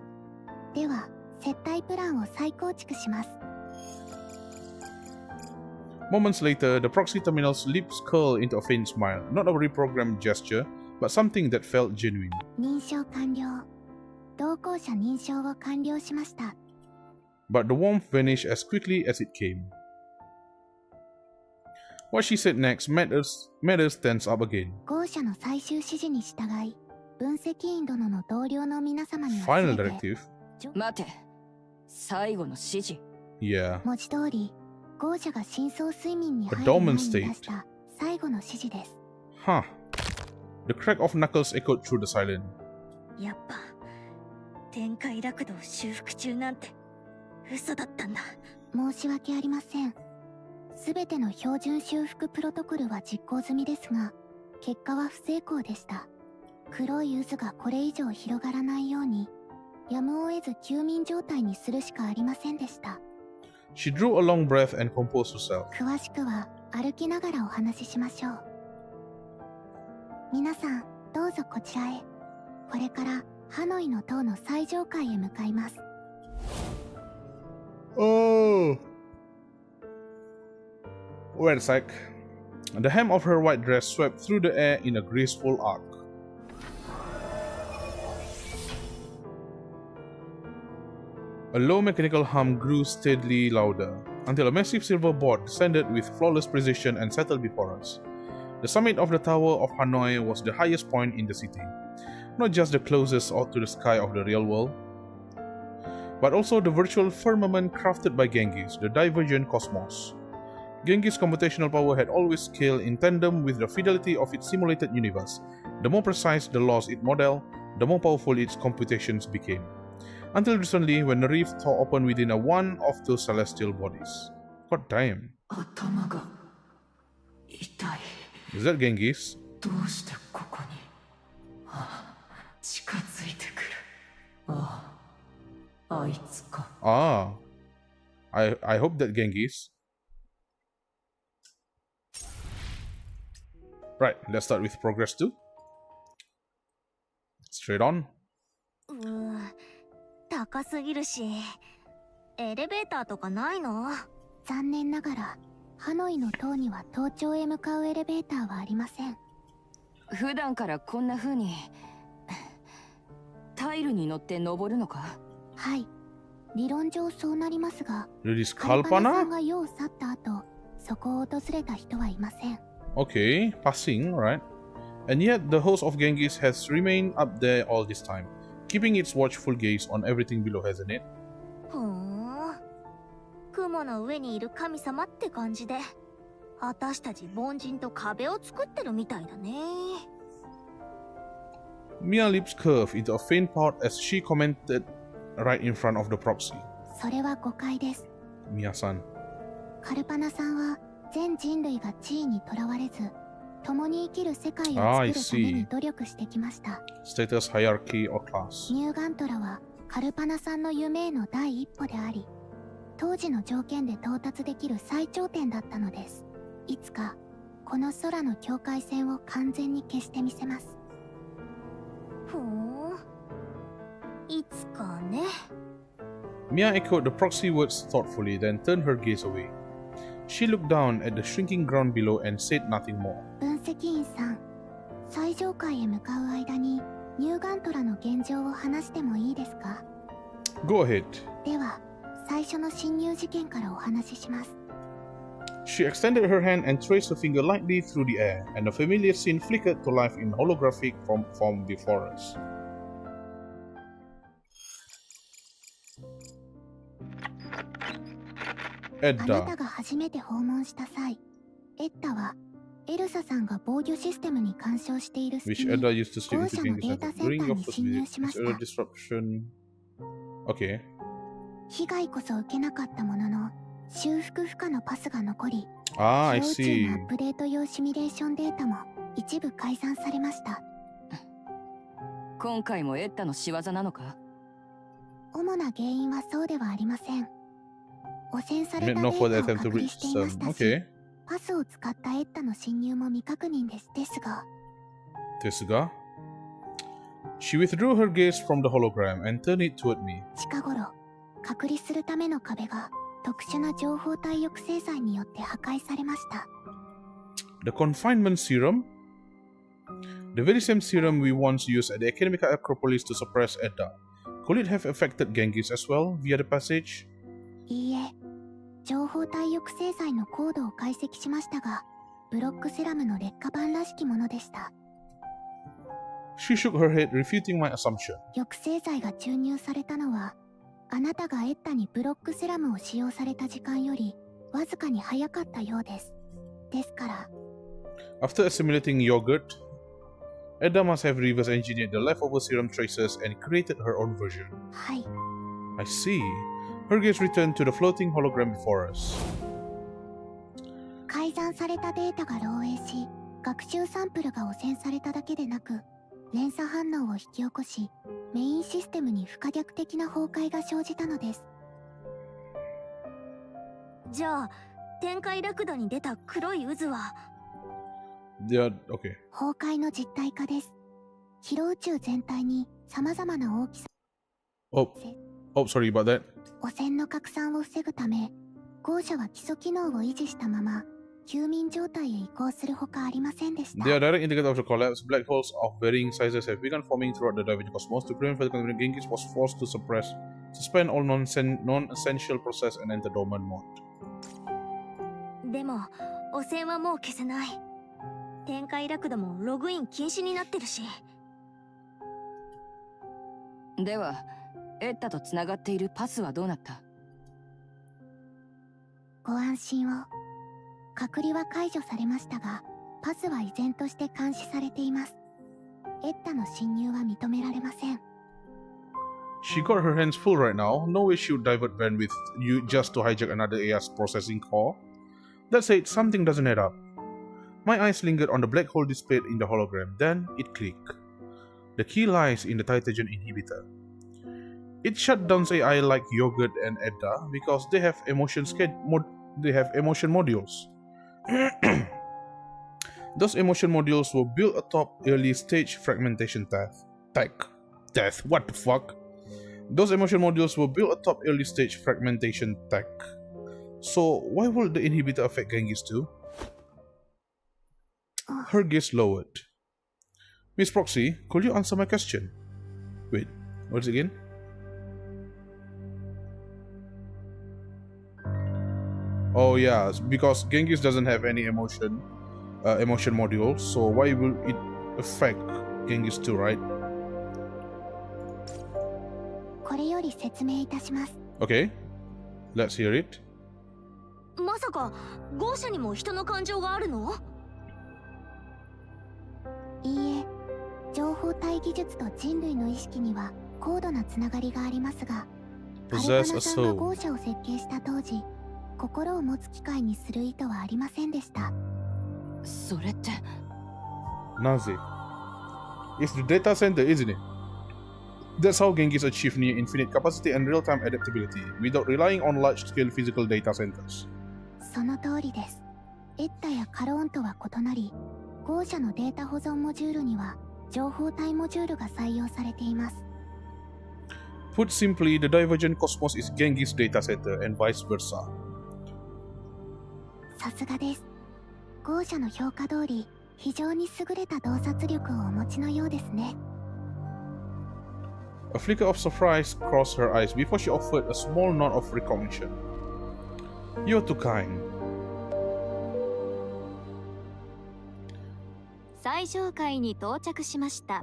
では、接待プランを再構築します。 Moments later, the proxy terminal's lips curled into a faint smile, not a reprogrammed gesture, but something that felt genuine. 認証完了。同行者認証を完了しました。 But the warmth vanished as quickly as it came. What she said next made us tense up again. 豪奢の最終指示に従い、分析員殿の同僚の皆様には Final 全て directive? 待て、最後の指示。 Yeah. 文字通り、豪奢が深層睡眠に A 入る前 dormant に state. 出した最後の指示です。 Huh. The crack of knuckles echoed through the silence. やっぱ、天界落道修復中なんて嘘だったんだ。申し訳ありません。すべての標準修復プロトコルは実行済みですが、結果は不成功でした。黒い渦がこれ以上広がらないように、やむを得ず休眠状態にするしかありませんでした。 She drew a long breath and composed herself. 詳しくは歩きながらお話ししましょう。皆さん、どうぞこちらへ。これからハノイの塔の最上階へ向かいます。 Oh. Wait a sec. The hem of her white dress swept through the air in a graceful arc. A low mechanical hum grew steadily louder, until a massive silver board descended with flawless precision and settled before us. The summit of the Tower of Hanoi was the highest point in the city, not just the closest out to the sky of the real world, but also the virtual firmament crafted by Genghis, the divergent cosmos. Genghis' computational power had always scaled in tandem with the fidelity of its simulated universe. The more precise the laws it modeled, the more powerful its computations became. Until recently, when the rift tore open within one of those celestial bodies. God damn. 頭が痛い。 Is that Genghis? どうしてここに。近づいてくる。あいつか。Ah. I hope that Genghis. Right, let's start with progress 2. Straight on. 高すぎるし、エレベーターとかないの？残念ながら、ハノイの塔には塔頂へ向かうエレベーターはありません。普段からこんな風にタイルに乗って登るのか？はい、理論上そうなりますが、 This カルパナさん Kalpana? が世を去った後、そこを訪れた人はいません。 Okay, passing, right? And yet, the host of Genghis has remained up there all this time, keeping its watchful gaze on everything below, hasn't it? ふーん。雲の上にいる神様って感じで、私たち凡人と壁を作ってるみたいだね。Mia's lips curved into a faint pout as she commented right in front of the proxy. それは誤解です。 Mia-san. カルパナさんは全人類が地位にとらわれず、共に生きる世界を Ah, 作 I るために see. 努力してきました。 Status, hierarchy, or class. ニューガントラはカルパナさんの夢への第一歩であり、当時の条件で到達できる最頂点だったのです。いつかこの空の境界線を完全に消してみせます。ふーん、いつかね。 Mia echoed the proxy words thoughtfully, then turned her gaze away. She looked down at the shrinking ground below and said nothing more. 分析員さん、最上階へ向かう間にニューガントラの現状を話してもいいですか？ Go ahead. では、最初の侵入事件からお話しします。She extended her hand and traced her finger lightly through the air, and a familiar scene flickered to life in holographic form before us. あなたが初めて訪問した際、エッタはエルサさんが防御システムに干渉している隙に、Which Edda used to slip 同 into 社の Genghis データ Center セン during タ your ーに first 侵入 visit. しま This し error た。 disruption. Okay. 被害こそ受けなかったものの、修復不可のパスが残り、 I 宇宙 see. のアップデート用シミュレーションデータも一部改ざんされました。今回もエッタの仕業なのか？主な原因はそうではありません。汚染され Made た no デ further ータを attempt to 隔離 reach していま some. したし、 Okay. パスを使ったエッタの侵入も未確認ですが、 Tesuga. She withdrew her gaze from the hologram and turned it toward me. 近頃、隔離するための壁が特殊な情報体抑制剤によって破壊されました。The confinement serum? The very same serum we once used at the Academic Acropolis to suppress Edda. Could it have affected Genghis as well via the passage? いいえ、情報体抑制剤のコードを解析しましたが、ブロックセラムの劣化版らしきものでした。She shook her head, refuting my assumption. 抑制剤が注入されたのは、あなたがエッタにブロックセラムを使用された時間よりわずかに早かったようです。ですから、After assimilating yogurt, Edda must have reverse engineered the leftover serum traces and created her own version. はい。 I see. Her gaze returned to the floating hologram before us. 改ざんされたデータが漏洩し、学習サンプルが汚染されただけでなく、連鎖反応を引き起こし、メインシステムに不可逆的な崩壊が生じたのです。じゃあ、天界ラクダに出た黒い渦は、Yeah, okay. 崩壊の実体化です。広宇宙全体に様々な大きさ、 Oh, sorry about that. 汚染の拡散を防ぐため、後者は基礎機能を維持したまま、休眠状態へ移行するほかありませんでした。 They are direct indicators of the collapse. Black holes of varying sizes have begun forming throughout the divergent cosmos. To prevent further contamination, Genghis was forced to suspend all non-essential process and enter dormant mode. でも、汚染はもう消せない。天界ラクダもログイン禁止になってるし。では、エッタとつながっているパスはどうなった？ご安心を。隔離は解除されましたが、パスは依然として監視されています。エッタの侵入は認められません。She got her hands full right now. No way she would divert bandwidth just to hijack another AI's processing core. That said, something doesn't add up. My eyes lingered on the black hole displayed in the hologram. Then it clicked. The key lies in the Titagen inhibitor. It shut down AI like Yogurt and Edda because they have emotion modules. Those emotion modules were built atop early stage fragmentation tech. What the fuck? Those emotion modules were built atop early stage fragmentation tech. So why would the inhibitor affect Genghis too? Her gaze lowered. Miss Proxy, could you answer my question? Wait, what's it again? Oh yeah, because Genghis doesn't have any emotion modules, so why will it affect Genghis too, right? これより説明いたします。 Okay, let's hear it. まさか、豪者にも人の感情があるの？いいえ、情報体技術と人類の意識には高度なつながりがありますが、アルカナさんが豪者を設計した当時、心を持つ機会にする意図はありませんでした。それって。なぜ? It's the data center, isn't it? That's how Genghis achieved near infinite capacity and real-time adaptability without relying on large-scale physical data centers. その通りです。エッタやカローンとは異なり、豪者のデータ保存モジュールには情報体モジュールが採用されています。Put simply, the divergent cosmos is Genghis' data center and vice versa. さすがです。豪者の評価通り、非常に優れた洞察力をお持ちのようですね。A flicker of surprise crossed her eyes before she offered a small nod of recognition. You're too kind. 最上階に到着しました。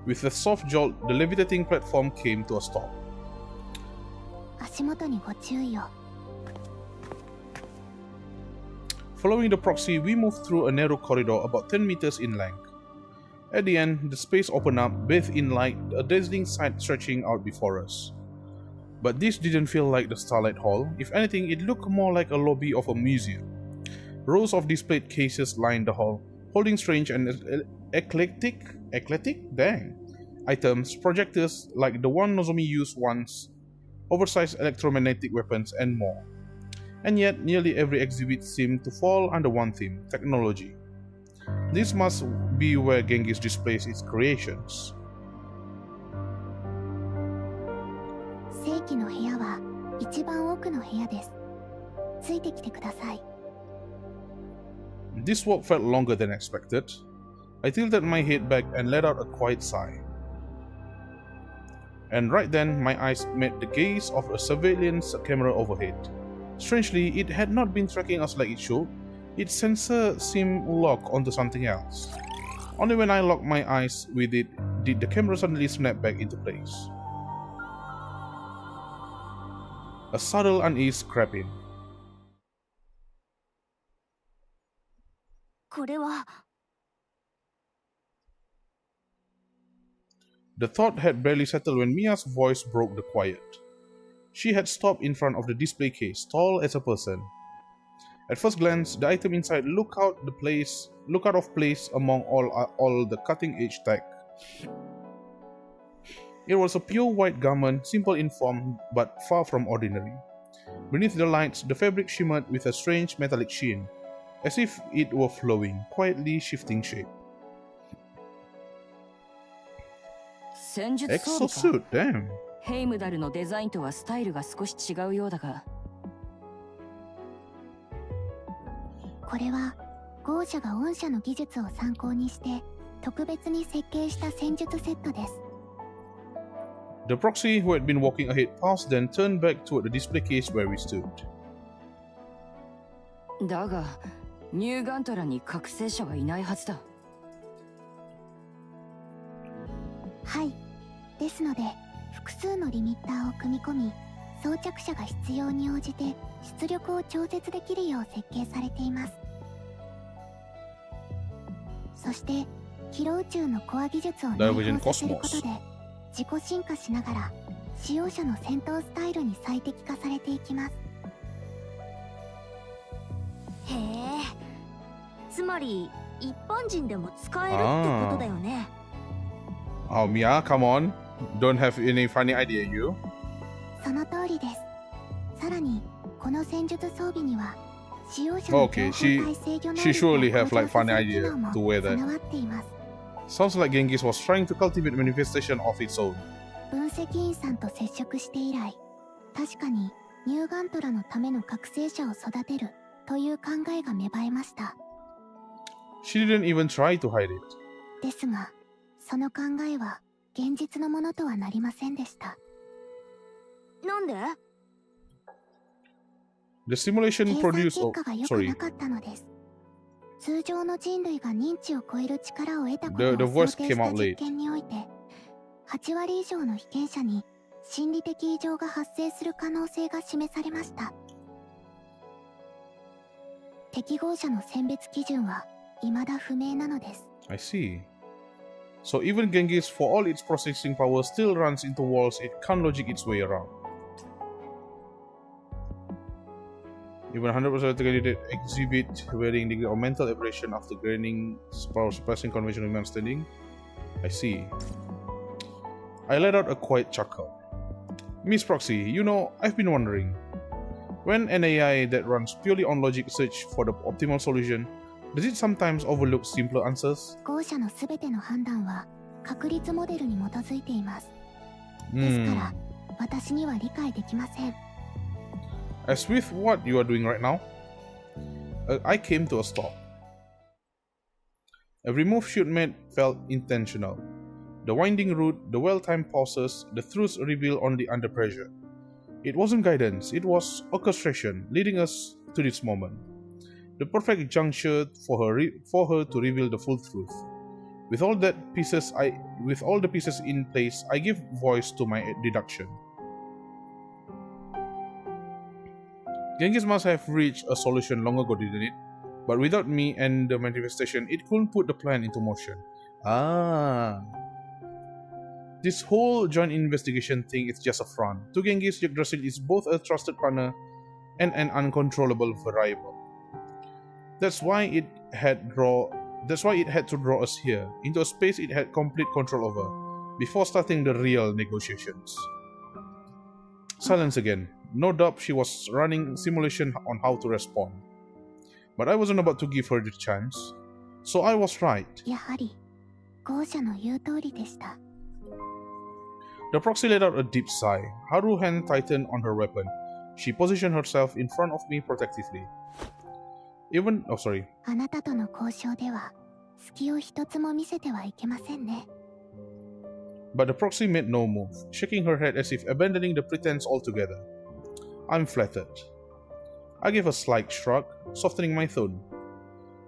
With a soft jolt, the levitating platform came to a stop. 足元にご注意を。Following the proxy, we moved through a narrow corridor about 10 meters in length. At the end, the space opened up, bathed in light, a dazzling sight stretching out before us. But this didn't feel like the Starlight Hall. If anything, it looked more like a lobby of a museum. Rows of displayed cases lined the hall, holding strange and eclectic items, projectors like the one Nozomi used once, oversized electromagnetic weapons, and more. And yet, nearly every exhibit seemed to fall under one theme: technology. This must be where Genghis displays its creations. 正規の部屋は一番奥の部屋です。ついてきてください。This walk felt longer than expected. I tilted my head back and let out a quiet sigh. And right then, my eyes met the gaze of a surveillance camera overhead. Strangely, it had not been tracking us like it should. Its sensor seemed locked onto something else. Only when I locked my eyes with it did the camera suddenly snap back into place. A subtle unease crept in. これは。 The thought had barely settled when Mia's voice broke the quiet. She had stopped in front of the display case, tall as a person. At first glance, the item inside looked out of place among all the cutting-edge tech. It was a pure white garment, simple in form but far from ordinary. Beneath the lights, the fabric shimmered with a strange metallic sheen, as if it were flowing, quietly shifting shape. 戦術装備 Exosuit, damn. ヘイムダルのデザインとはスタイルが少し違うようだが。これは豪者が御社の技術を参考にして特別に設計した戦術セットです。 The proxy, who had been walking ahead, paused, then turned back toward the display case where we stood. だが、ニューガントラに覚醒者はいないはずだ。はい。ですので、複数のリミッターを組み込み、装着者が必要に応じて出力を調節できるよう設計されています。そして、キロ宇宙のコア技術を内包させることで、自己進化しながら使用者の戦闘スタイルに最適化されていきます。へえ、つまり一般人でも使えるってことだよね。Oh, Mia, come on. Don't have any funny idea, you? その通りです。さらに、この戦術装備には使用者の情報体制御能力を向上させる機能も備わっています。Sounds like Genghis was trying to cultivate manifestation of its own. 分析員さんと接触して以来、確かにニューガントラのための覚醒者を育てるという考えが芽生えました。She didn't even try to hide it. ですが、その考えは現実のものとはなりませんでした。なんで？ The simulation 計算 produced. 結果が良くなかったのです。通常の人類が認知を超える力を得たことを想定した実験において、8割以上の被験者に心理的異常が発生する可能性が示されました。適合者の選別基準は未だ不明なのです。I see. So even Genghis, for all its processing power, still runs into walls it can't logic its way around. Even 100% candidate exhibit varying degree of mental aberration after gaining power suppressing conventional human standing. I see. I let out a quiet chuckle. Miss Proxy, you know, I've been wondering. When an AI that runs purely on logic search for the optimal solution, does it sometimes overlook simpler answers? 後者のすべての判断は確率モデルに基づいています。ですから、私には理解できません。As with what you are doing right now, I came to a stop. Every move she made felt intentional. The winding route, the well-timed pauses, the truths revealed only under pressure. It wasn't guidance, it was orchestration leading us to this moment. The perfect juncture for her to reveal the full truth. With all the pieces in place, I give voice to my deduction. Genghis must have reached a solution long ago, didn't it? But without me and the manifestation, it couldn't put the plan into motion. Ah. This whole joint investigation thing is just a front. To Genghis, Yggdrasil is both a trusted partner and an uncontrollable variable. That's why it had to draw us here, into a space it had complete control over, before starting the real negotiations. Silence again. No doubt she was running simulation on how to respond. But I wasn't about to give her the chance. So I was right. やはり、ゴーシャの言う通りでした。 The proxy let out a deep sigh. Haru's hand tightened on her weapon. She positioned herself in front of me protectively. あなたとの交渉では、隙を一つも見せてはいけませんね。 But the proxy made no move, shaking her head as if abandoning the pretense altogether. I'm flattered. I gave a slight shrug, softening my tone.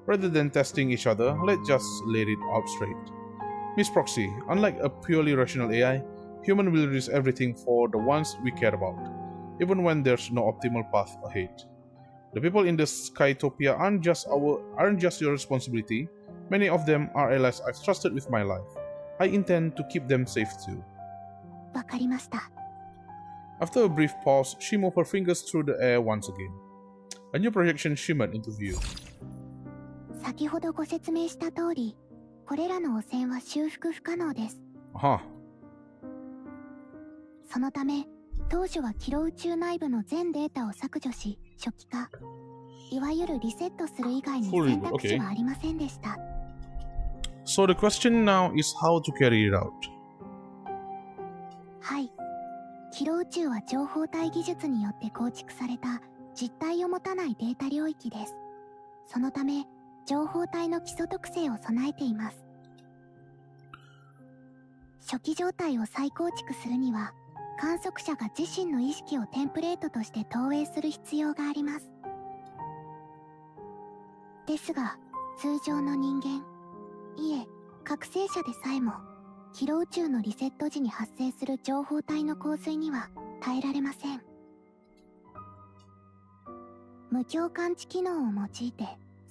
Rather than testing each other, let's just lay it out straight. Miss Proxy, unlike a purely rational AI, human will risk everything for the ones we care about, even when there's no optimal path ahead. The people in the Skytopia aren't just your responsibility. Many of them are allies I've trusted with my life. I intend to keep them safe too. わかりました。 After a brief pause, she moved her fingers through the air once again. A new projection shimmered into view. 先ほどご説明した通り、これらの汚染は修復不可能です。そのため、当初はキロ宇宙内部の全データを削除し、初期化、いわゆるリセットする以外に選択肢はありませんでした。So the question now is how to carry it out. はい。キロ宇宙は情報体技術によって構築された実体を持たないデータ領域です。そのため、情報体の基礎特性を備えています。初期状態を再構築するには、観測者が自身の意識をテンプレートとして投影する必要があります。ですが、通常の人間、いえ、覚醒者でさえも、キロ宇宙のリセット時に発生する情報体の洪水には耐えられません。無境感知機能を用いて、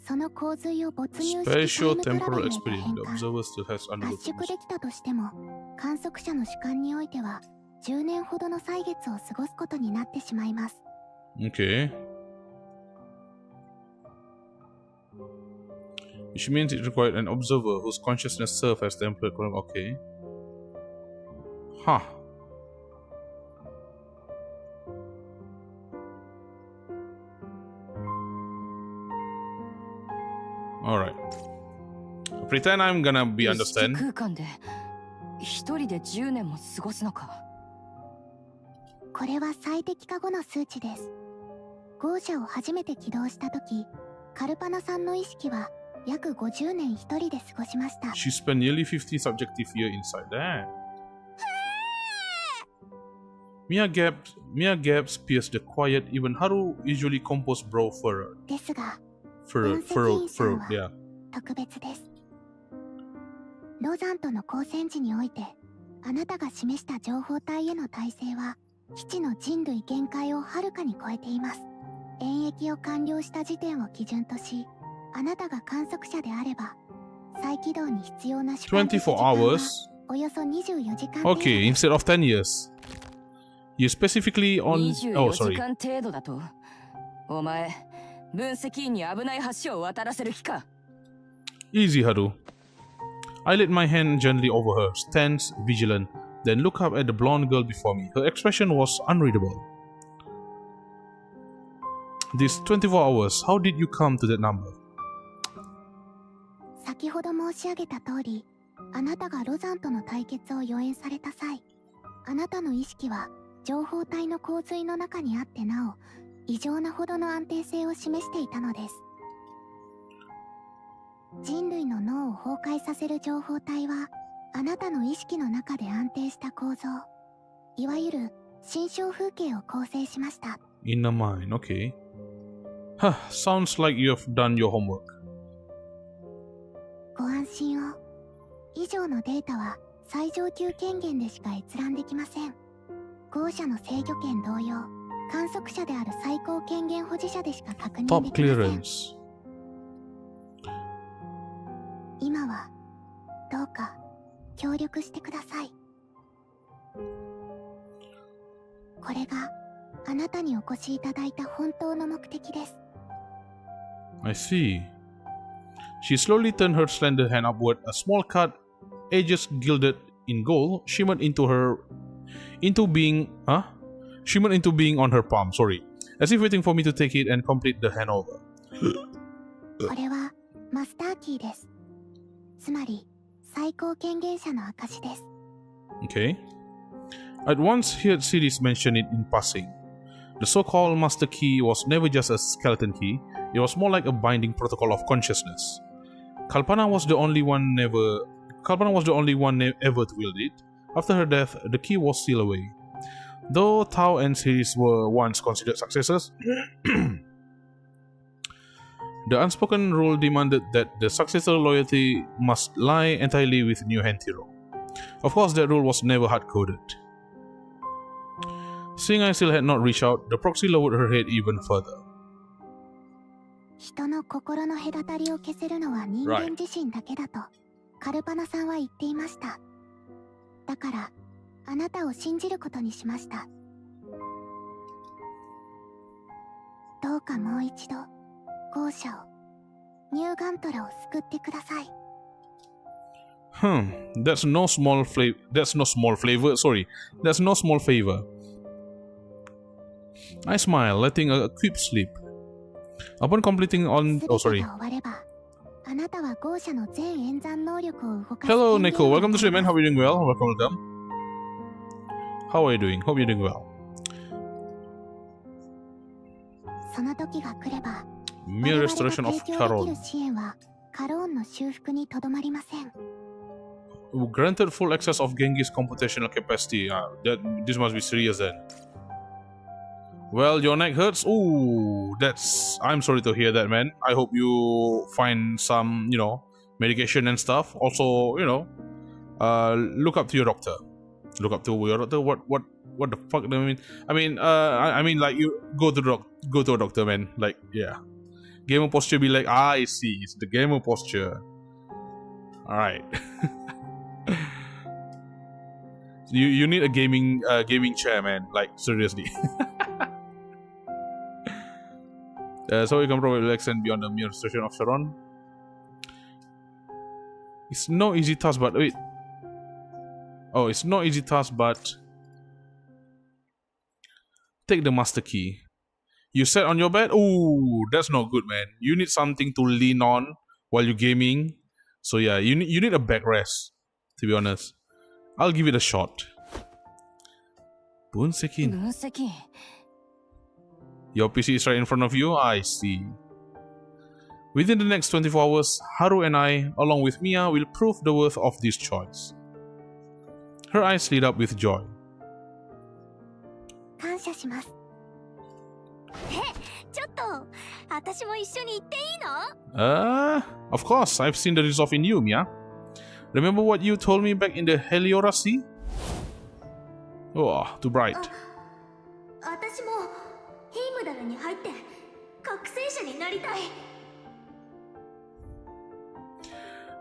その洪水を没入してタイムトラベルへと変換、圧縮できたとしても、観測者の主観においては、10年ほどの歳月を過ごすことになってしまいます。Okay. Which means it required an observer whose consciousness serves as template. Okay. Huh. Alright. Pretend I'm gonna be understand. 空間で一人で10年も過ごすのか。これは最適化後の数値です。ゴーシャを初めて起動したとき、カルパナさんの意識は約50年一人で過ごしました。She spent nearly 50 subjective years inside that. Mia gaps pierced the quiet. Even Haru usually composed brow furrowed. ですが、 furrowed, yeah. 特別です。ロザンとの交戦時において、あなたが示した情報体への耐性は、基地の人類限界をはるかに超えています。演疫を完了した時点を基準とし、あなたが観測者であれば、再起動に必要な主観的時間はおよそ24時間。Okay, instead of 10 years. You specifically on... Oh, sorry. 24時間程度だと、お前、分析員に危ない橋を渡らせる気か。Easy, Haru. I laid my hand gently over her, tense, vigilant, then looked up at the blonde girl before me. Her expression was unreadable. These 24 hours, how did you come to that number? 先ほど申し上げた通り、あなたがロザンとの対決を予演された際、あなたの意識は情報体の洪水の中にあってなお、異常なほどの安定性を示していたのです。人類の脳を崩壊させる情報体はあなたの意識の中で安定した構造、いわゆる心象風景を構成しました。 In the mind, okay. Huh, sounds like you have done your homework. ご安心を。以上のデータは最上級権限でしか閲覧できません。豪者の制御権同様、観測者である最高権限保持者でしか確認 Top できません。 clearance. 今はどうか協力してください。これがあなたにお越しいただいた本当の目的です。 I see. She slowly turned her slender hand upward. A small card, edges gilded in gold, shimmered into being on her palm. Sorry, as if waiting for me to take it and complete the handover. これはマスターキーです。つまり最高権限者の証です。 Okay. At once, he had Siris mention it in passing. The so-called master key was never just a skeleton key. It was more like a binding protocol of consciousness. Kalpana was the only one ever to wield it. After her death, the key was sealed away. Though Tao and Siris were once considered successors, the unspoken rule demanded that the successor loyalty must lie entirely with new Hentiro. Of course, that rule was never hard-coded. Seeing I still had not reached out, the proxy lowered her head even further. 人の心の隔たりを消せるのは人間自身だけだとカルパナさんは言っていました。だからあなたを信じることにしました。どうかもう一度豪者をニューガントラを救ってください。That's no small favor. I smile, letting a quip slip. Upon completing on... Oh, sorry. Hello, Neko. Welcome to stream, man. How are you doing well? Welcome. How are you doing? Hope you're doing well. Mere restoration of Caron. Granted full access of Genghis computational capacity. This must be serious then. Well, your neck hurts? Ooh, I'm sorry to hear that, man. I hope you find some, medication and stuff. Also, look up to your doctor. Look up to your doctor? What the fuck do I mean? I mean, like, you go to a doctor, man. Like, yeah. Gamer posture be like, I see. It's the gamer posture. Alright. You need a gaming chair, man. Like, seriously. So you can probably relax and beyond the mere restoration of Sharon. It's no easy task, but wait. Oh, it's no easy task, but take the master key. You sat on your bed? Ooh, that's not good, man. You need something to lean on while you're gaming. So yeah, you need a backrest, to be honest. I'll give it a shot. Bunsekin. Your PC is right in front of you? I see. Within the next 24 hours, Haru and I, along with Mia, will prove the worth of this choice. Her eyes lit up with joy. Of course, I've seen the resolve in you, Mia. Remember what you told me back in the Heliora Sea? Oh, too bright.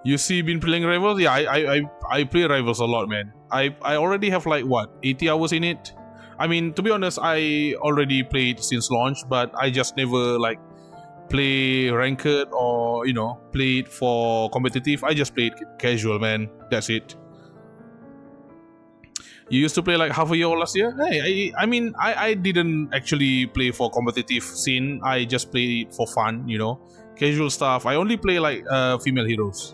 You see, been playing Rivals? Yeah, I play Rivals a lot, man. I already have like, what, 80 hours in it? I mean, to be honest, I already played since launch, but I just never, like, play ranked or, play it for competitive. I just played casual, man. That's it. You used to play like half a year last year? Hey, I didn't actually play for competitive scene. I just played it for fun, casual stuff. I only play like female heroes.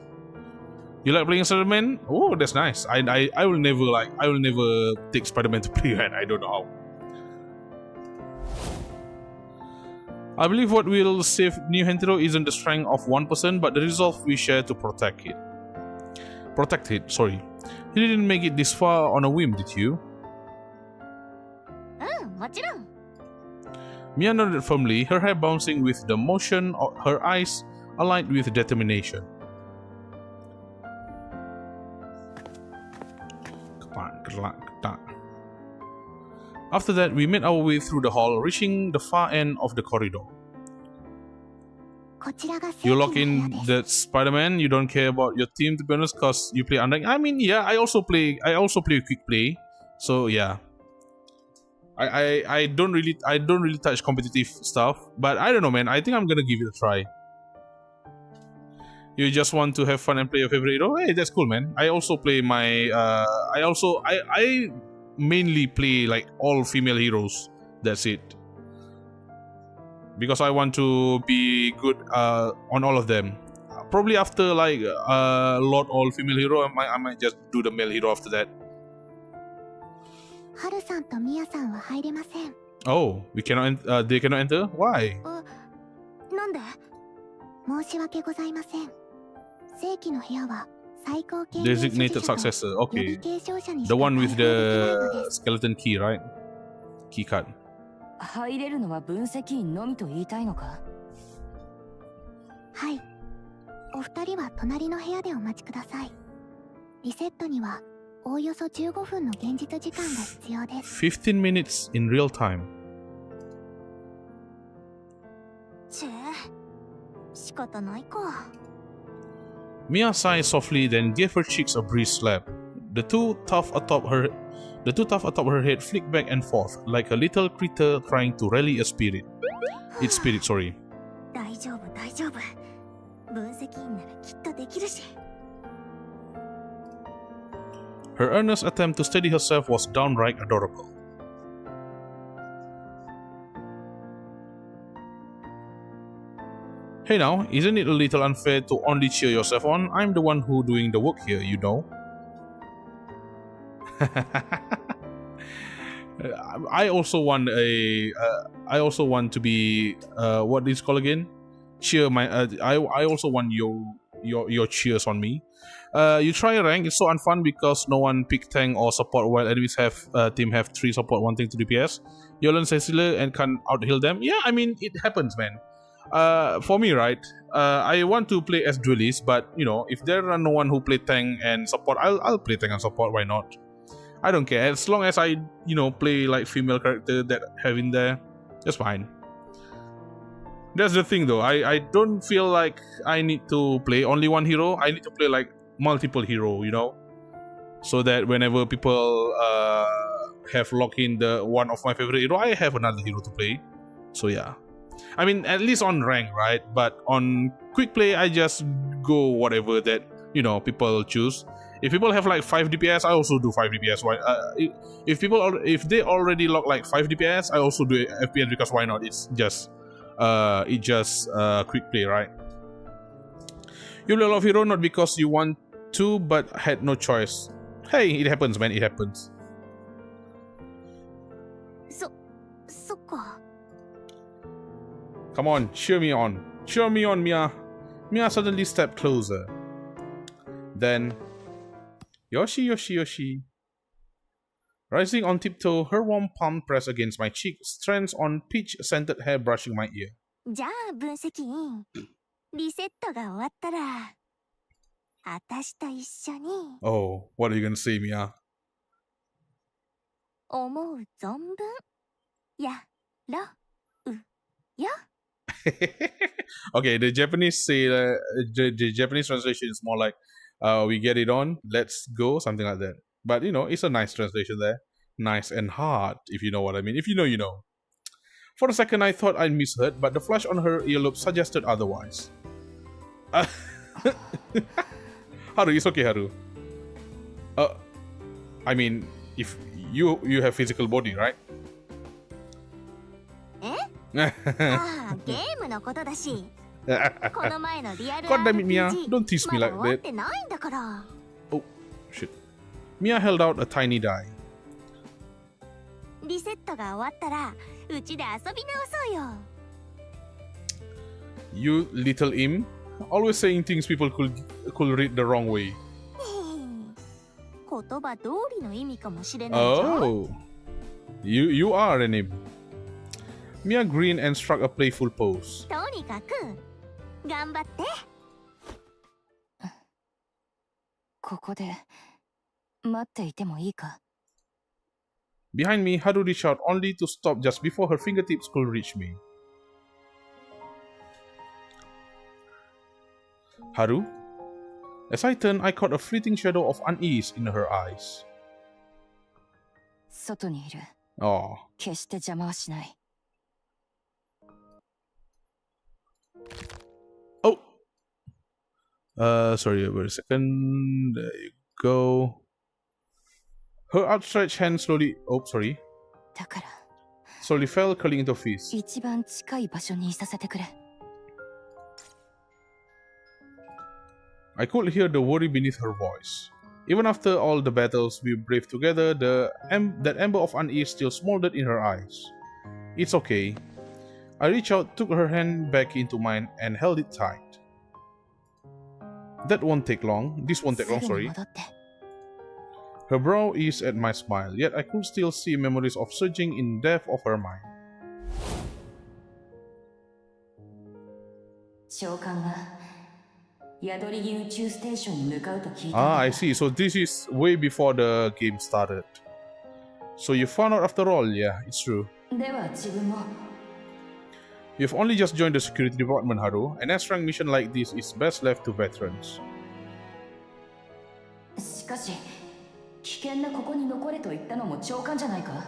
You like playing Spider-Man? Oh, that's nice. I will never take Spider-Man to play, man. I don't know how. I believe what will save New Hentaro isn't the strength of one person, but the resolve we share to protect it. Protect it, sorry. You didn't make it this far on a whim, did you? もちろん。 Mia nodded firmly, her head bouncing with the motion, her eyes aligned with determination. After that, we made our way through the hall, reaching the far end of the corridor. こちらが You 正 lock 規の部屋 in です。 that Spider-Man, you don't care about your team, to be honest, cause you play unranked. I mean, yeah, I also play quick play. So yeah. I don't really touch competitive stuff, but I don't know, man. I think I'm gonna give it a try. You just want to have fun and play your favorite hero? Hey, that's cool, man. I also play my I mainly play like all female heroes. That's it. Because I want to be good on all of them. Probably after like lot all female hero, I might just do the male hero after that. ハルさんとミヤさんは入れません。 Oh, we cannot. They cannot enter. Why? なんで？申し訳ございません。正規の部屋は最高権限所持 Designated 者と successor. 予 Okay. 備継承者にし The か one 開 with 放できないの the です。 skeleton key, right? Key card. 入れるのは分析員のみと言いたいのか？はい。お二人は隣の部屋でお待ちください。リセットにはおおよそ15分の現実時間が必要です。 15 minutes in real time. 仕方ないか。 Mia sighed softly, then gave her cheeks a brief slap. The two tuft atop her head flicked back and forth, like a little critter trying to rally a spirit. Its spirit, sorry. 大丈夫大丈夫。分析員ならきっとできるし。 Her earnest attempt to steady herself was downright adorable. Hey now, isn't it a little unfair to only cheer yourself on? I'm the one who doing the work here, you know. I also want to be what is called again? Cheer my I also want your cheers on me. You try rank, it's so unfun because no one pick tank or support while enemies have team have 3 support, 1 tank, 3 DPS. You learn Cecilia and can out-heal them. Yeah, I mean it happens, man. For me, right, I want to play as duelist, but you know, if there are no one who play tank and support, I'll play tank and support, why not? I don't care, as long as I, you know, play like female character that have in there, that's fine. That's the thing though, I don't feel like I need to play only one hero, I need to play like multiple hero, you know? So that whenever people have locked in the one of my favorite hero, I have another hero to play. So yeah. I mean, at least on rank, right? But on quick play, I just go whatever that, you know, people choose. If people have like 5 DPS, I also do 5 DPS. Why? If they already lock like 5 DPS, I also do FPS because why not? It's just quick play, right? You play a lot of hero not because you want to, but had no choice. Hey, it happens, man. It happens. そっか。 Come on, cheer me on. Cheer me on, Mia. Mia suddenly stepped closer. Then, Yoshi. Rising on tiptoe, her warm palm pressed against my cheek, strands on peach-scented hair brushing my ear. じゃあ分析員、リセットが終わったら、あたしと一緒に Oh, what are you gonna say, Mia? 思う存分やろうよ。Okay, the Japanese say the Japanese translation is more like we get it on, let's go, something like that. But you know, it's a nice translation there. Nice and hard, if you know what I mean. If you know, you know. For a second, I thought I misheard, but the flush on her earlobe suggested otherwise. Haru, it's okay, Haru. I mean, if you have physical body, right? ああ、ゲームのことだし。この前のリアル God damn it, Mia. RPG Don't tease me まだ like 終わっ that. てないんだから。 Oh, shit. Mia held out a tiny die. リセットが終わったらうちで遊び直そうよ。You little imp. Always saying things people could read the wrong way. 言葉通りの意味かもしれないじゃん。 Oh. You are an imp. Mia grinned and struck a playful pose. とにかく頑張って。ここで待っていてもいいか？ Behind me, Haru reached out only to stop just before her fingertips could reach me. Haru? As I turned, I caught a fleeting shadow of unease in her eyes. 外にいる。 Oh. 決して邪魔はしない。 Oh! Sorry, wait a second. There you go. Her outstretched hand slowly... Oh, sorry. だから Slowly fell, curling into a fist. 一番近い場所にいさせてくれ。 I could hear the worry beneath her voice. Even after all the battles we braved together, that ember of unease still smoldered in her eyes. It's okay. I reached out, took her hand back into mine, and held it tight. That won't take long. This won't take long, すぐに sorry. 戻って。 Her brow eased at my smile, yet I could still see memories of surging in depth of her mind. 召喚が宿り木宇宙ステーションに向かうと聞いた。 Ah, I see. So this is way before the game started. So you found out after all, yeah, it's true. では自分も You've only just joined the security department, Haru. An S-rank mission like this is best left to veterans. しかし危険なここに残れと言ったのも長官じゃないか。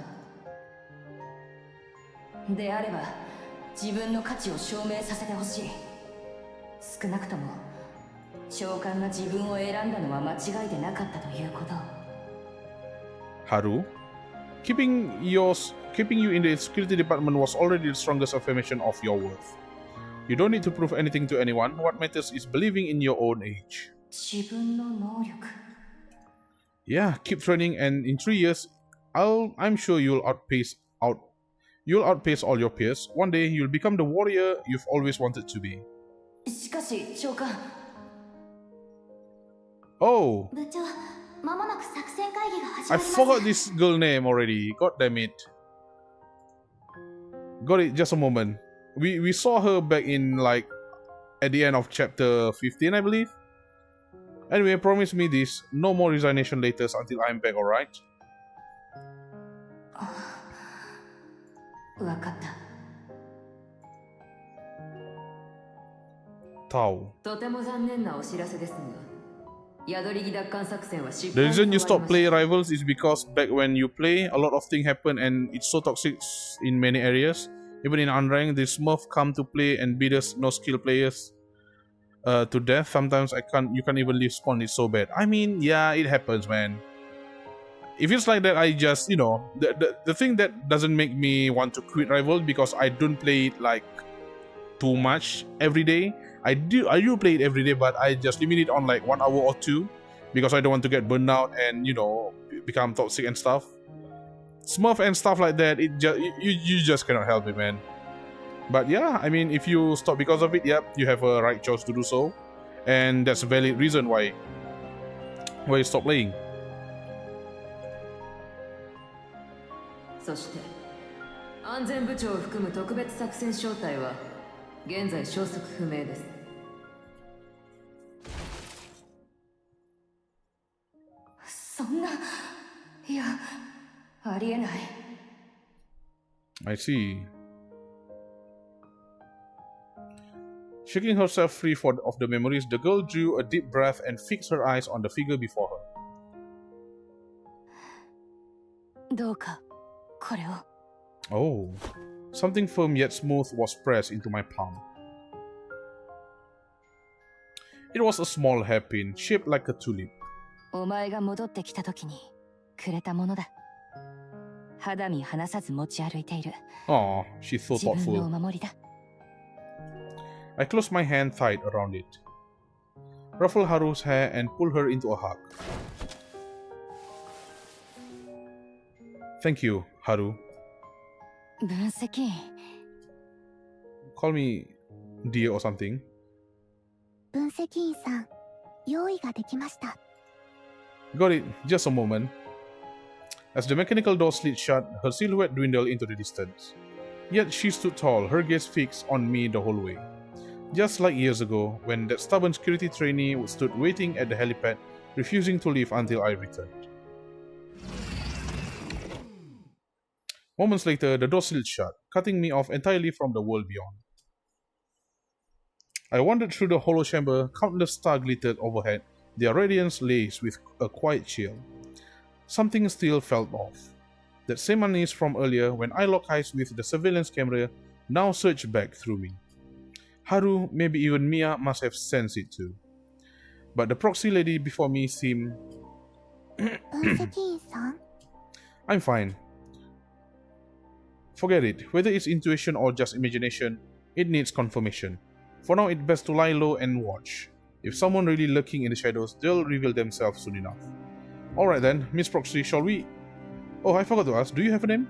であれば自分の価値を証明させてほしい。少なくとも長官が自分を選んだのは間違いでなかったということ。 Haru, keeping you in the security department was already the strongest affirmation of your worth. You don't need to prove anything to anyone. What matters is believing in your own age. 自分の能力。 Yeah, keep training, and in 3 years, I'm sure you'll outpace all your peers. One day, you'll become the warrior you've always wanted to be. しかし長官。 Oh, 部長、まもなく作戦会議が始 I まります。 forgot this girl name already. God damn it. Got it, just a moment. We saw her back in like at the end of chapter 15, I believe. Anyway, promise me this. No more resignation letters until I'm back, alright? わかった。 Tao. とても残念なお知らせですが、宿り木奪還作戦は失 The 敗に reason you 終わり stop ま play した。 rivals is because back when you play, a lot of things happen and it's so toxic in many areas. Even in unranked, the Smurf come to play and beat us no skill players to death. Sometimes you can't even leave spawn. It's so bad. I mean, yeah, it happens, man. If it's like that, I just, the thing that doesn't make me want to quit rival because I don't play it like too much every day. I do play it every day, but I just limit it on like 1 hour or 2 because I don't want to get burned out and become toxic and stuff. Smurf and stuff like that, you just cannot help it, man. But yeah, I mean, if you stop because of it, yep, you have a right choice to do so, and that's a valid reason why you stop playing. そして安全部長を含む特別作戦小隊は現在消息不明です。そんな、いや、ありえない。 I see. Shaking herself free of the memories, the girl drew a deep breath and fixed her eyes on the figure before her. どうかこれを。 Oh, something firm yet smooth was pressed into my palm. It was a small hairpin shaped like a tulip. お前が戻ってきた時にくれたものだ。肌身離さず持ち歩いている。 Aw, she's so 自分のお thoughtful. 守りだ。 I closed my hand tight around it, ruffled Haru's hair, and pulled her into a hug. Thank you, Haru. 分析員。 Call me deer or something. 分析員さん、用意ができました。Got it, just a moment. As the mechanical door slid shut, her silhouette dwindled into the distance. Yet she stood tall, her gaze fixed on me the whole way. Just like years ago, when that stubborn security trainee stood waiting at the helipad, refusing to leave until I returned. Moments later, the door slid shut, cutting me off entirely from the world beyond. I wandered through the hollow chamber, countless stars glittered overhead, their radiance laced with a quiet chill. Something still felt off. That same unease from earlier when I locked eyes with the surveillance camera now surged back through me. Haru, maybe even Mia must have sensed it too. But the proxy lady before me seemed... 分析員さん、 I'm fine. Forget it. Whether it's intuition or just imagination, it needs confirmation. For now, it's best to lie low and watch. If someone really lurking in the shadows, they'll reveal themselves soon enough. Alright then, Miss Proxy, shall we... Oh, I forgot to ask, do you have a name?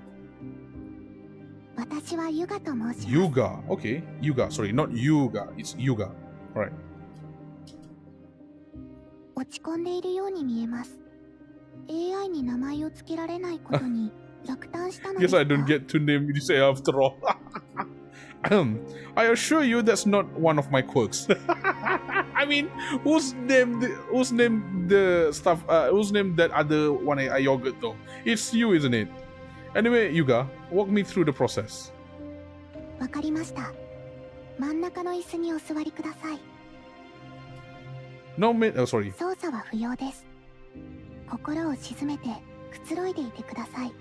私はユガと申します。 Yuga. Okay, Yuga. Sorry, not Yuga. It's Yuga. Alright. 落ち込んでいるように見えます。AI に名前を付けられないことに落胆したのです Guess か I don't get to name you say after all. I assure you that's not one of my quirks. I mean, who's named that other one I yogurt though? It's you, isn't it? Anyway, Yuga, walk me through the process. わかりました。真ん中の椅子にお座りください。 No, sorry. 操作は不要です。心を静めてくつろいでいてください。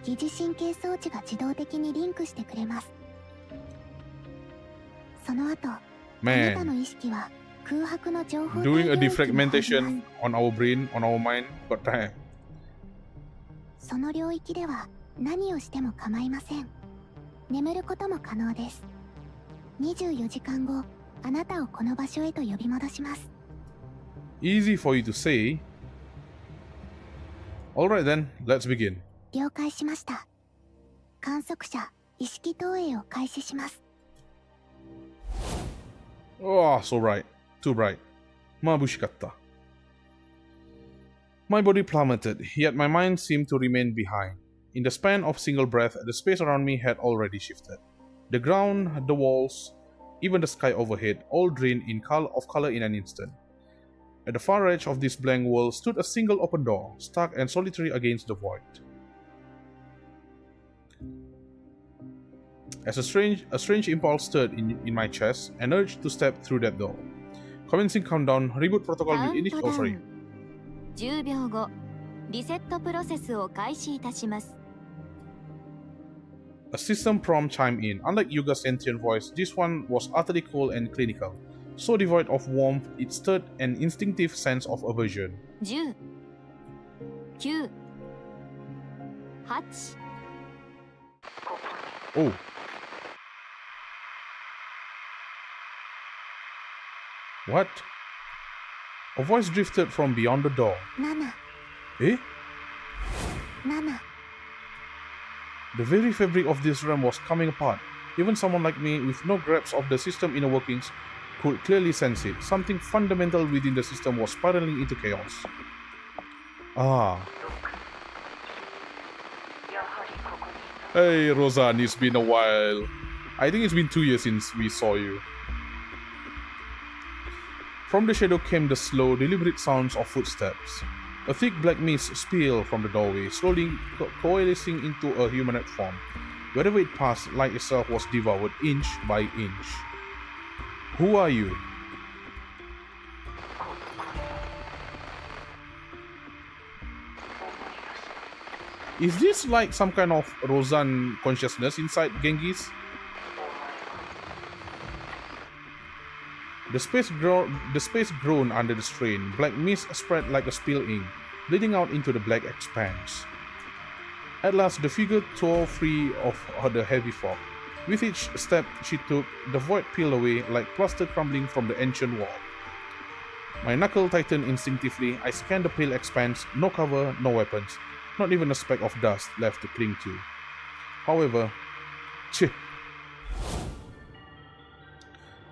疑似神経装置が自動的にリンクしてくれます。その後、あなたの意識は空白の情報 Doing a 体領域に入ります。 defragmentation on our brain, on our mind, but damn. その領域では何をしても構いません。眠ることも可能です。24時間後、あなたをこの場所へと呼び戻します。 Easy for you to say. Alright then, let's begin. 了解しました。観測者、意識投影を開始します。 Oh, so bright. Too bright. Mabushikatta. My body plummeted, yet my mind seemed to remain behind. In the span of single breath, the space around me had already shifted. The ground, the walls, even the sky overhead, all drained of color in an instant. At the far edge of this blank world stood a single open door, stark and solitary against the void. As a strange impulse stirred in my chest, an urge to step through that door. Commencing countdown, reboot protocol will initiate. Oh, sorry. 10秒後、リセットプロセスを開始いたします。 A system prompt chimed in. Unlike Yuga's sentient voice, this one was utterly cold and clinical. So devoid of warmth, it stirred an instinctive sense of aversion. 10、9、8。 Oh. What? A voice drifted from beyond the door. 7、 Eh? 7。 The very fabric of this realm was coming apart. Even someone like me, with no grasp of the system inner workings, could clearly sense it. Something fundamental within the system was spiraling into chaos. Ah. Hey, Rosan, it's been a while. I think it's been 2 years since we saw you. From the shadow came the slow, deliberate sounds of footsteps. A thick black mist spilled from the doorway, slowly coalescing into a humanoid form. Wherever it passed, light itself was devoured inch by inch. Who are you? Is this like some kind of Rosan consciousness inside Genghis? The space groaned under the strain. Black mist spread like a spilled ink, bleeding out into the black expanse. At last, the figure tore free of the heavy fog. With each step she took, the void peeled away like plaster crumbling from the ancient wall. My knuckle tightened instinctively. I scanned the pale expanse. No cover, no weapons. Not even a speck of dust left to cling to. However,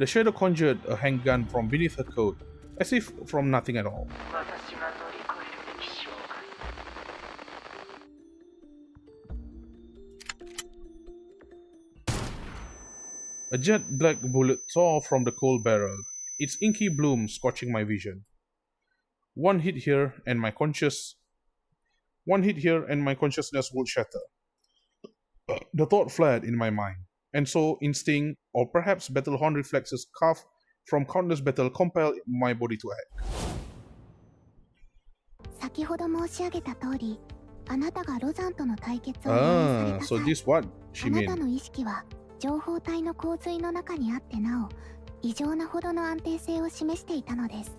The shadow conjured a handgun from beneath her coat, as if from nothing at all. A jet black bullet tore from the cold barrel, its inky bloom scorching my vision. One hit here and my consciousness would shatter. The thought fled in my mind, and so instinct, or perhaps battle-horn reflexes carved from countless battle compelled my body to act. 先ほど申し上げた通り、あなたがロザンとの対決を優位さ So れた this what 際、 she あなた mean. の意識は情報体の洪水の中にあってなお異常なほどの安定性を示していたのです。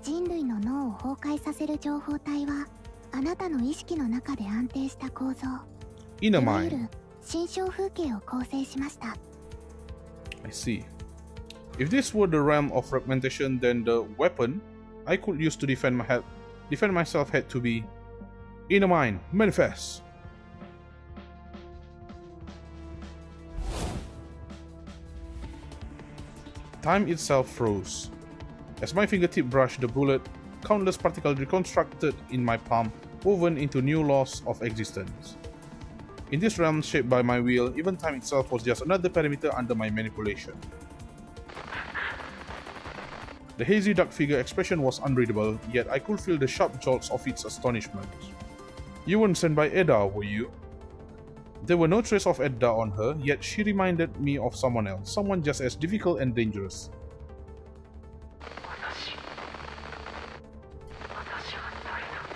人類の脳を崩壊させる情報体はあなたの意識の中で安定した構造、 Inner いわゆる mind. 心象風景を構成しました。 I see. If this were the realm of fragmentation, then the weapon I could use to defend myself had to be inner mind, manifest. Time itself froze. As my fingertip brushed the bullet, countless particles reconstructed in my palm, woven into new laws of existence. In this realm shaped by my will, even time itself was just another parameter under my manipulation. The hazy dark figure expression was unreadable, yet I could feel the sharp jolts of its astonishment. You weren't sent by Edda, were you? There were no trace of Edda on her, yet she reminded me of someone else, someone just as difficult and dangerous.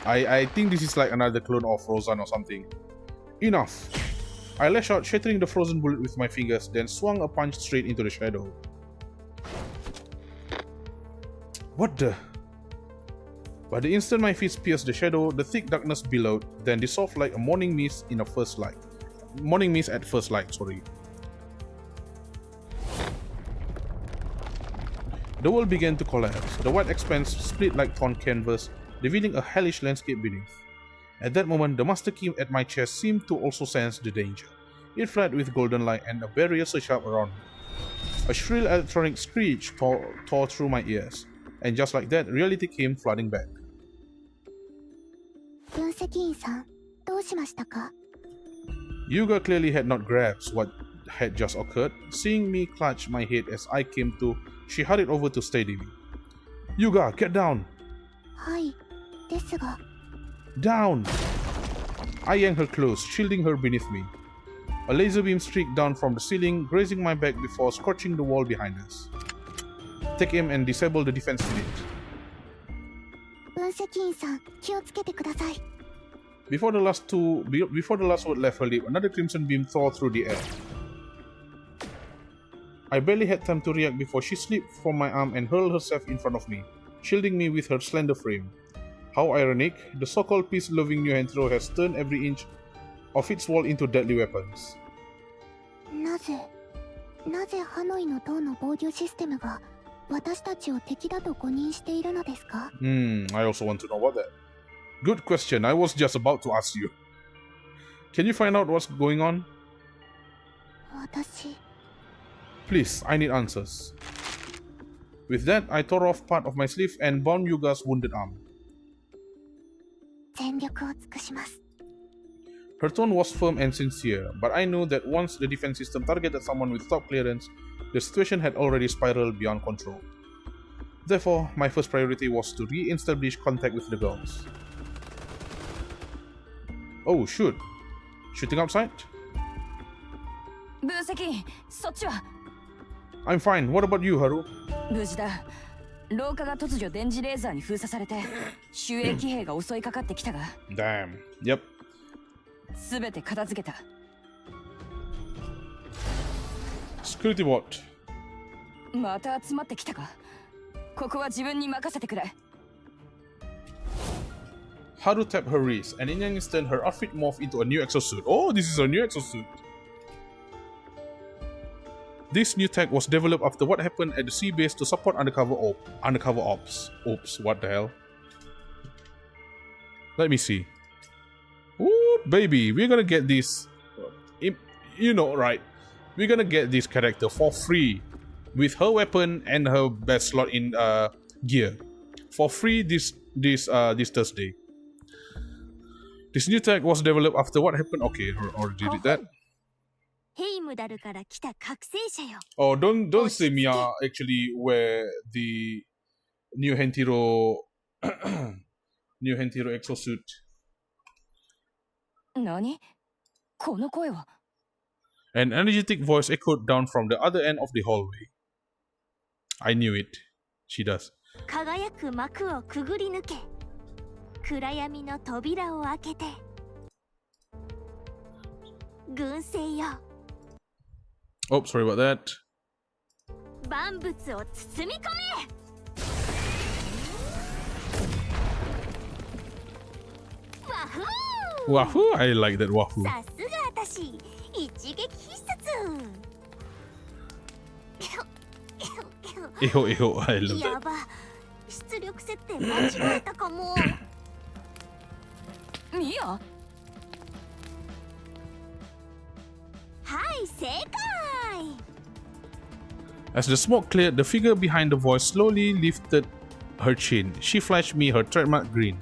I think this is like another clone of Rosan or something. Enough! I lashed out, shattering the frozen bullet with my fingers, then swung a punch straight into the shadow. What the? But the instant my fist pierced the shadow, the thick darkness billowed, then dissolved like a morning mist at first light, sorry. The world began to collapse. The white expanse split like torn canvas, revealing a hellish landscape beneath. At that moment, the master key at my chest seemed to also sense the danger. It flared with golden light and a barrier surged up around me. A shrill electronic screech tore through my ears, and just like that, reality came flooding back. 分析員さん、どうしましたか？ Yuga clearly had not grasped what had just occurred. Seeing me clutch my head as I came to, she hurried over to steady me. Yuga, get down! はい、ですが。 Down! I yanked her close, shielding her beneath me. A laser beam streaked down from the ceiling, grazing my back before scorching the wall behind us. Take aim and disable the defense unit. 分析員さん、気をつけてください。 Before the last word left her lip, another crimson beam tore through the air. I barely had time to react before she slipped from my arm and hurled herself in front of me, shielding me with her slender frame. How ironic, the so-called peace-loving New Hentro has turned every inch of its wall into deadly weapons. なぜハノイの塔の防御システムが私たちを敵だと誤認しているのですか？ I also want to know about that. Good question, I was just about to ask you. Can you find out what's going on? 私、 Please, I need answers. With that, I tore off part of my sleeve and bound Yuga's wounded arm. 全力を尽くします。 Her tone was firm and sincere, but I knew that once the defense system targeted someone with top clearance, the situation had already spiraled beyond control. Therefore, my first priority was to re-establish contact with the girls. Oh, shoot. Shooting outside? 分析員、そっちは I'm fine. What about you, Haru? 無事だ。廊下が突如電磁レーザーに封鎖されて、守衛騎兵が襲いかかってきたが、 Damn. Yep. すべて片付けた。Security what? また集まってきたか。ここは自分に任せてくれ。Haru tapped her wrist, and in an instant, her outfit morphed into a new exosuit. Oh, this is a new exosuit. This new tech was developed after what happened at the sea base to support undercover ops. Oops, what the hell? Let me see. Ooh, baby, we're gonna get this. You know, right? We're gonna get this character for free. with her weapon and her best slot in gear for free this Thursday. This new tech was developed after what happened. Okay, already did that. ヘイムダルから来た覚醒者よ。 Oh, don't say Mia actually wear the new Hentiro new Hentiro exosuit. 何？この声は。 An energetic voice echoed down from the other end of the hallway. I knew it. She does. 輝く幕をくぐり抜け、暗闇の扉を開けて。群生よ。 Oh, sorry about that. 万物を包み込め。ワフー。 Wahoo! I like that wahoo. さすが私、一撃必殺。Eho, I love や that. ば、出力設定間違えたかも。ミア？はい、正解。 As the smoke cleared, the figure behind the voice slowly lifted her chin. She flashed me her trademark grin,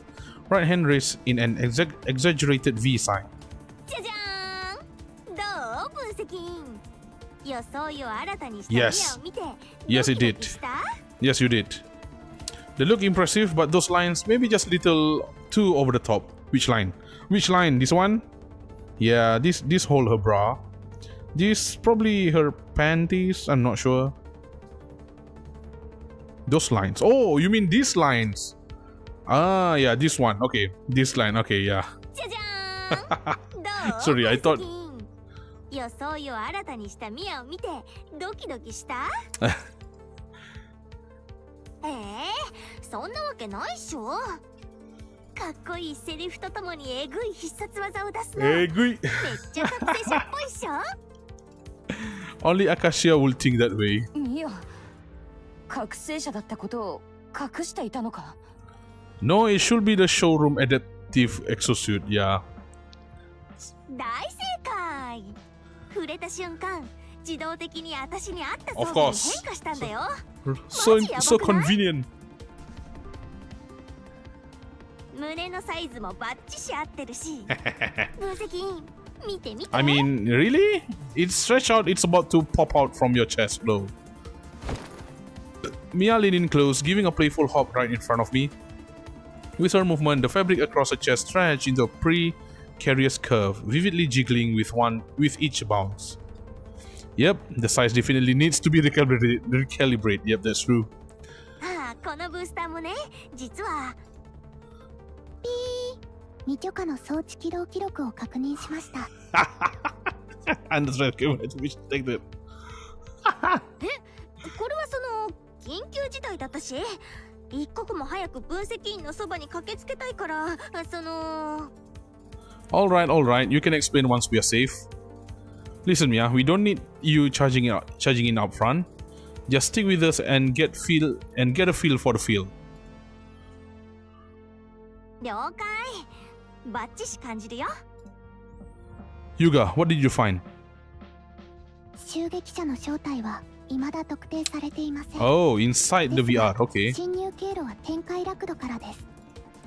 right hand raised in an exaggerated V sign. じゃじゃーん。どう分析員。予想よ新たにした Yes. ミアを見て。 Yes, it ドキド did. キした？ Yes, you did. They look impressive, but those lines maybe just little too over the top. Which line? Which line? This one? Yeah, this hold her bra. This probably her panties. I'm not sure. Those lines. Oh, you mean these lines? Ah, yeah, this one. Okay, this line. Okay, yeah. じゃじゃーん。どう Sorry, I thought- 分析員。予想よ新たにしたミアを見てドキドキしたそんなわけないっしょ。かっこいいセリフとともにえぐい必殺技を出すのめっ Agree. ちゃ覚醒者っぽいっしょ。 Only Acacia will think that way. ミア、覚醒者だったことを隠していたのか？ No, it should be the showroom adaptive exosuit. Yeah. 大正解。触れた瞬間自動的に私に合った装 Of 備に course. 変化したんだよ。 So convenient. 胸のサイズもバッチシ合ってるし。分析員見て見て。 I mean, really? It's stretched out. It's about to pop out from your chest, though. Mia leaned in close, giving a playful hop right in front of me. With her movement, the fabric across her chest stretched into a precarious curve, vividly jiggling with each bounce. Yep, the size definitely needs to be recalibrated. Yep, that's true. ああ、このブースターもね、実は未許可の装置起動記録を確認しました。And that's right. Okay, we should take that. これはその緊急事態だったし、一刻も早く分析員のそばに駆けつけたいから、その。All right. You can explain once we are safe. Listen, Mia, we don't need you charging in up front. Just stick with us and get a feel for the field. 了解。バッチシ感じるよ。Yuga, what did you find? 襲撃者の正体は未だ特定されていません。 Oh, inside the VR. Okay. 侵入経路は天界ラクドからです。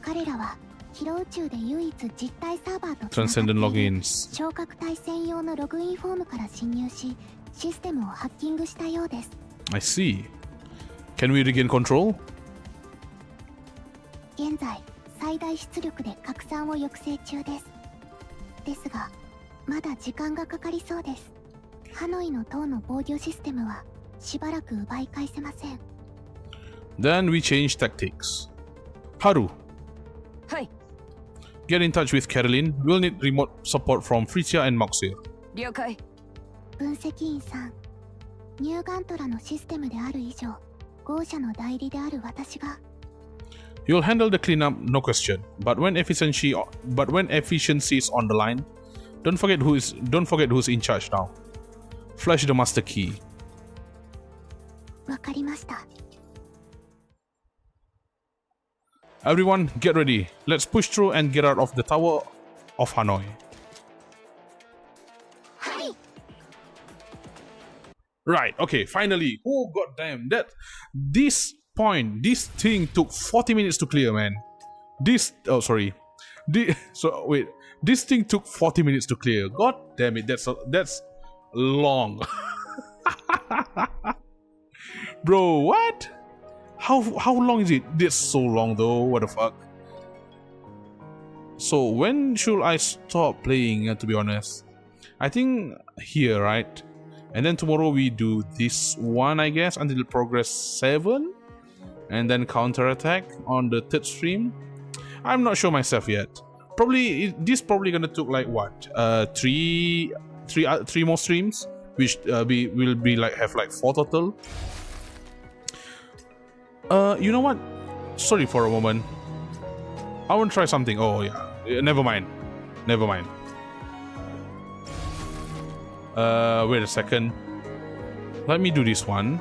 彼らは広宇宙で唯一実体サーバーとつながってい Transcendent る logins. 昇格隊専用のログインフォームから侵入し、システムをハッキングしたようです。 I see. Can we regain control? 現在最大出力で拡散を抑制中です。ですがまだ時間がかかりそうです。ハノイの塔の防御システムはしばらく奪い返せません。 Then we change tactics. Haru, はい、 get in touch with Caroline. We'll need remote support from Frisia and Moxir. 了解。分析員さん、ニューガントラのシステムである以上、豪社の代理である私が You'll handle the cleanup, no question. But when efficiency is on the line, don't forget who's in charge now. Flash the master key. わかりました。 Everyone, get ready. Let's push through and get out of the Tower of Hanoi. はい。Right, okay, finally. Oh, goddamn, this thing took 40 minutes to clear, man. This thing took 40 minutes to clear. God damn it, that's long. Bro, what? How long is it? That's so long though, what the fuck? So when should I stop playing, to be honest? I think here, right? And then tomorrow we do this one, I guess, until progress 7. And then counterattack on the 3rd stream. I'm not sure myself yet. This probably gonna took like what? 3 more streams, which will be like have like 4 total. You know what? Sorry for a moment. I want to try something. Oh yeah, never mind. Wait a second. Let me do this one.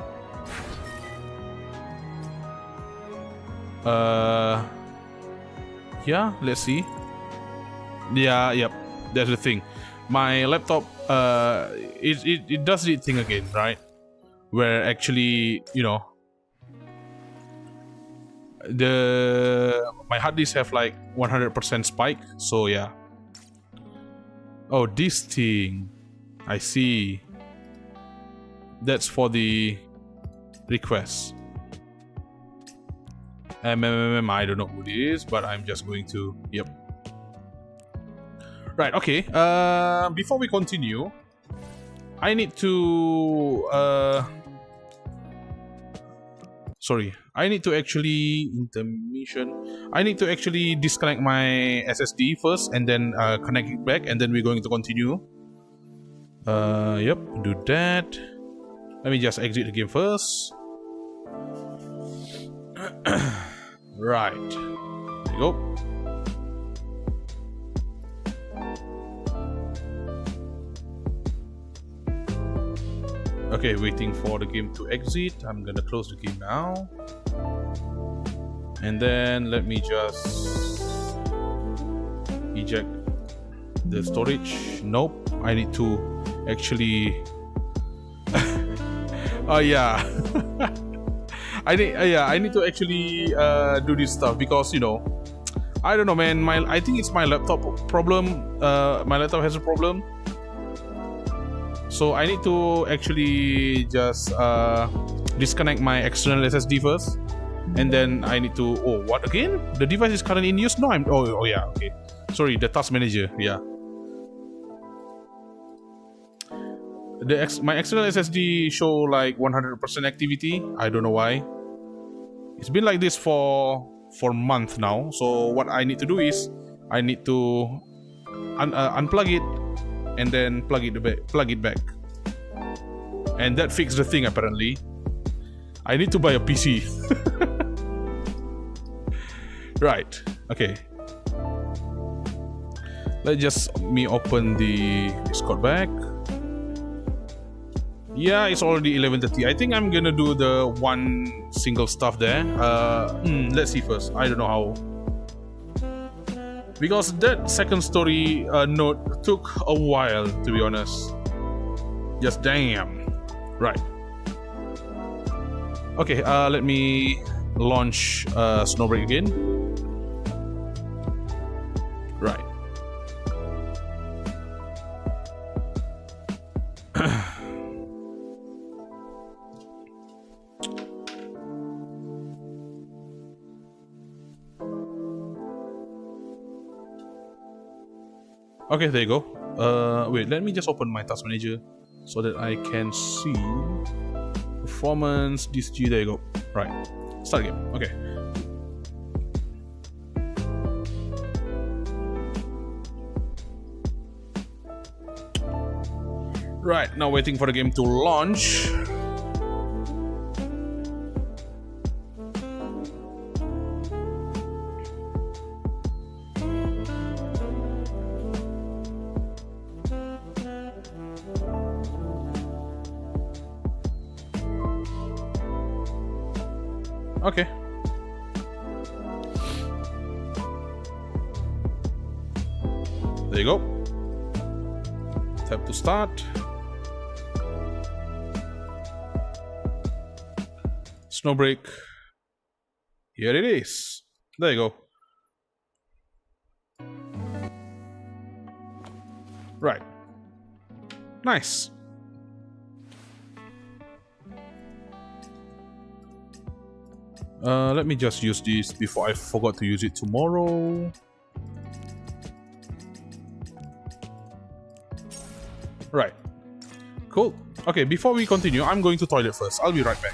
Yeah, let's see. Yeah, yep. That's the thing. My laptop, it does the thing again, right? Where actually, you know, my hard disk have like 100% spike. So yeah. Oh, this thing. I see. That's for the request. I don't know who it is, but I'm just going to. Yep. Right. Okay. Before we continue, I need to. Sorry. I need to actually intermission. I need to actually disconnect my SSD first, and then connect it back, and then we're going to continue. Yep. Do that. Let me just exit the game first. Right. There you go. Okay, waiting for the game to exit. I'm gonna close the game now. And then let me just eject the storage. Nope, I need to actually. Oh yeah. I need to actually do this stuff because, you know, I don't know, man. I think it's my laptop problem. My laptop has a problem, so I need to actually just disconnect my external SSD first, and then I need to. Oh, what again? The device is currently in use. No, I'm. Oh yeah. Okay. Sorry, the task manager. Yeah. My external SSD show like 100% activity. I don't know why. It's been like this for months now. So what I need to do is I need to unplug it and then plug it back, and that fixed the thing apparently. I need to buy a PC. Right. Okay. Let's just open the Discord back. Yeah, it's already 11:30. I think I'm gonna do the one single stuff there. Let's see first. I don't know how. Because that second story node took a while, to be honest. Just damn. Right. Okay, let me launch Snowbreak again. Right. Okay, there you go. Wait, let me just open my task manager so that I can see performance, DSG. There you go. Right, start game. Okay. Right, now waiting for the game to launch. Okay. There you go. Tap to start. Snowbreak. Here it is. There you go. Right. Nice. Let me just use this before I forgot to use it tomorrow. Right. Cool. Okay, before we continue, I'm going to toilet first. I'll be right back.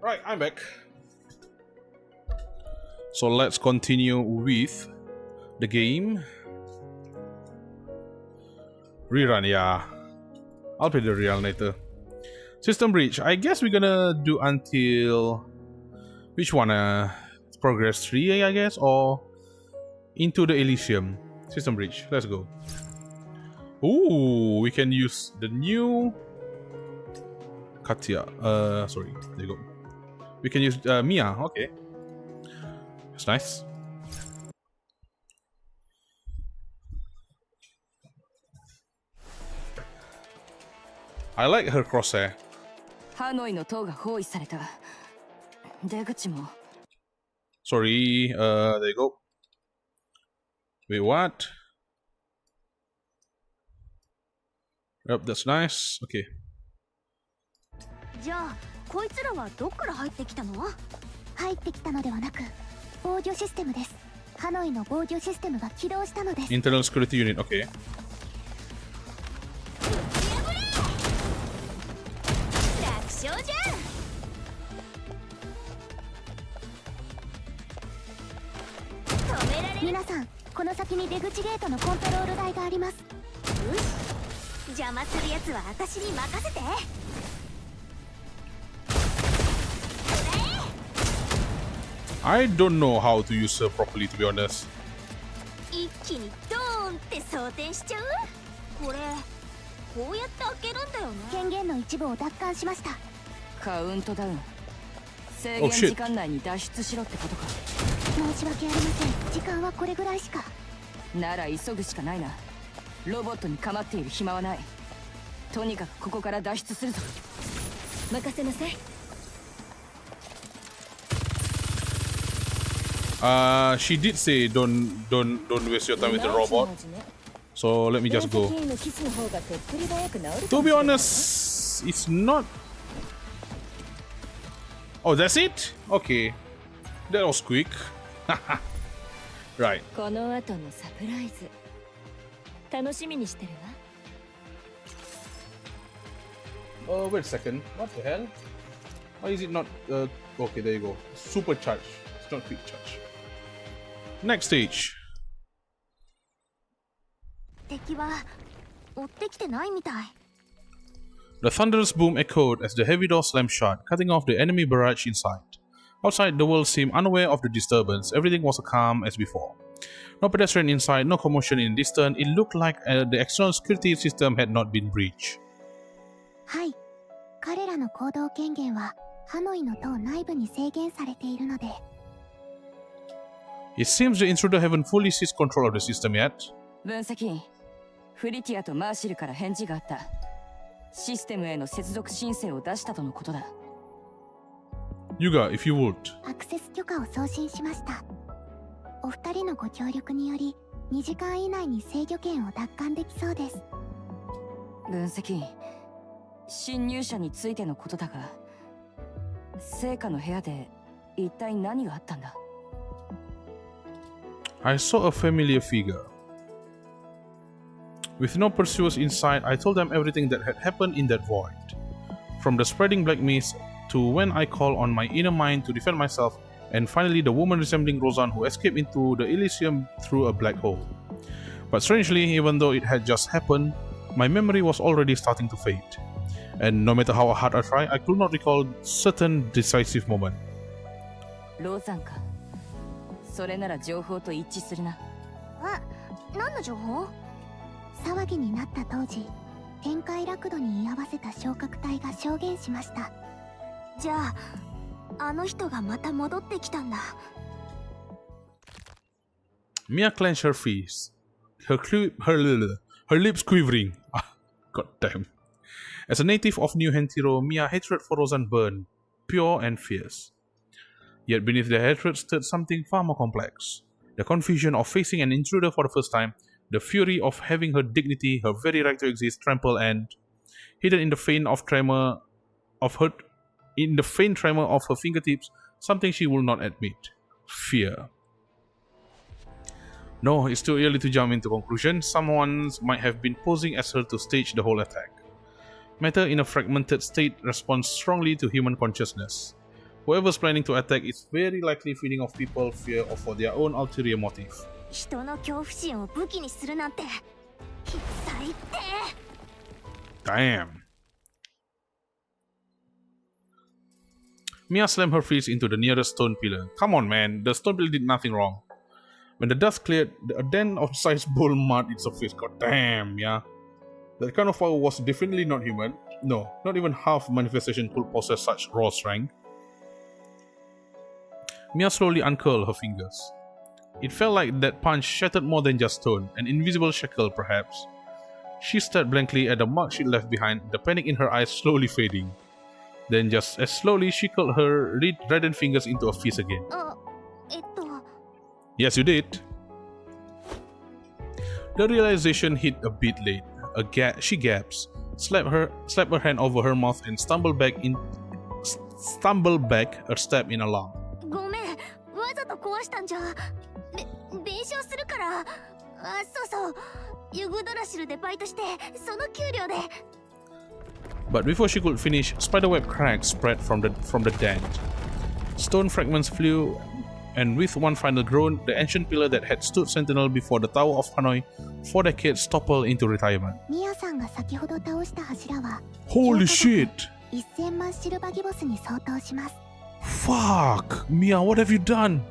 Right, I'm back. So let's continue with the game. Rerun, yeah. I'll play the rerun later. System breach. I guess we're gonna do until which one? Progress 3, I guess, or into the Elysium. System breach. Let's go. Ooh, we can use the new Katya. Sorry. There you go. We can use Mia. Okay. That's nice. I like her crosshair. ハノイの塔が包囲された。出口も。Sorry, there you go. Wait, what? Yep, that's nice. Okay. じゃあこいつらはどっから入ってきたの？入ってきたのではなく防御システムです。ハノイの防御システムが起動したのです。 Internal security unit, okay. 楽勝じゃん。止められる。皆さん、この先に出口ゲートのコントロール台があります。邪魔するやつは私に任せて。I don't know how to use her properly, to be honest. 一気にドーンって装填しちゃう？これこうやって開けるんだよね。権限の一部を奪還しました。カウントダウン。制限時間内に脱出しろってことか。申し訳ありません。時間はこれぐらいしか。なら急ぐしかないな。ロボットに構っている暇はない。とにかくここから脱出するぞ。任せなさい。She did say don't waste your time with the robot. So let me just go. To be honest, it's not. Oh, that's it? Okay. That was quick. Right. この後のサプライズ楽しみにしてるわ。Wait a second. What the hell? Why is it not? Okay, there you go. Super charge. It's not quick charge. Next stage. 敵は追ってきてないみたい。 The thunderous boom echoed as the heavy door slammed shut, cutting off the enemy barrage inside. Outside, the world seemed unaware of the disturbance. Everything was calm as before. No pedestrian inside, no commotion in the distance. It looked like the external security system had not been breached. はい。彼らの行動権限はハノイの塔内部に制限されているので。It seems the intruder haven't fully seized control of the system yet. 分析員、フリティアとマーシルから返事があった。システムへの接続申請を出したとのことだ。Yuga, if you would. アクセス許可を送信しました。お二人のご協力により2時間以内に制御権を奪還できそうです。分析員、侵入者についてのことだが、聖火の部屋で一体何があったんだ？ I saw a familiar figure. With no pursuers inside, I told them everything that had happened in that void. From the spreading black mist to when I called on my inner mind to defend myself, and finally the woman resembling Roseanne who escaped into the Elysium through a black hole. But strangely, even though it had just happened, my memory was already starting to fade. And no matter how hard I tried, I could not recall certain decisive moment. ローザンか。それなら情報と一致するな。何の情報？騒ぎになった当時、天界ラクドに居合わせた昇格隊が証言しました。じゃあ、あの人がまた戻ってきたんだ。Mia clenched her fist, her lips quivering. God damn. As a native of New Hentiro, Mia's hatred for Roseanne burned, pure and fierce. Yet beneath the hatred stood something far more complex. The confusion of facing an intruder for the first time, the fury of having her dignity, her very right to exist, trampled, and hidden in the faint tremor of her fingertips, something she will not admit. Fear. No, it's too early to jump into conclusions. Someone might have been posing as her to stage the whole attack. Matter in a fragmented state responds strongly to human consciousness. Whoever's planning to attack is very likely feeding off people's fear or for their own ulterior motive. 人の恐怖心を武器にするなんて最低。 Damn. Mia slammed her fist into the nearest stone pillar. Come on, man, the stone pillar did nothing wrong. When the dust cleared, a den of sized bowl marred its surface. God damn, yeah. That kind of power was definitely not human. No, not even half manifestation could possess such raw strength. Mia slowly uncurled her fingers. It felt like that punch shattered more than just stone, an invisible shackle perhaps. She stared blankly at the mark she left behind, the panic in her eyes slowly fading. Then just as slowly she curled her reddened fingers into a fist again. Yes, you did. The realization hit a bit late. She gasped, slapped her hand over her mouth, and stumbled back a step in alarm. ごめん、わざと壊したんじゃ。弁償するから。そう。ユグドラシルでバイトして、その給料で。But before she could finish, spiderweb cracks spread from the dent. Stone fragments flew, and with one final groan, the ancient pillar that had stood sentinel before the Tower of Hanoi for decades toppled into retirement. ミヤさんが先ほど倒した柱は、 Holy shit! 1000万シルバギボスに相当します。 Fuck! Mia, what have you done?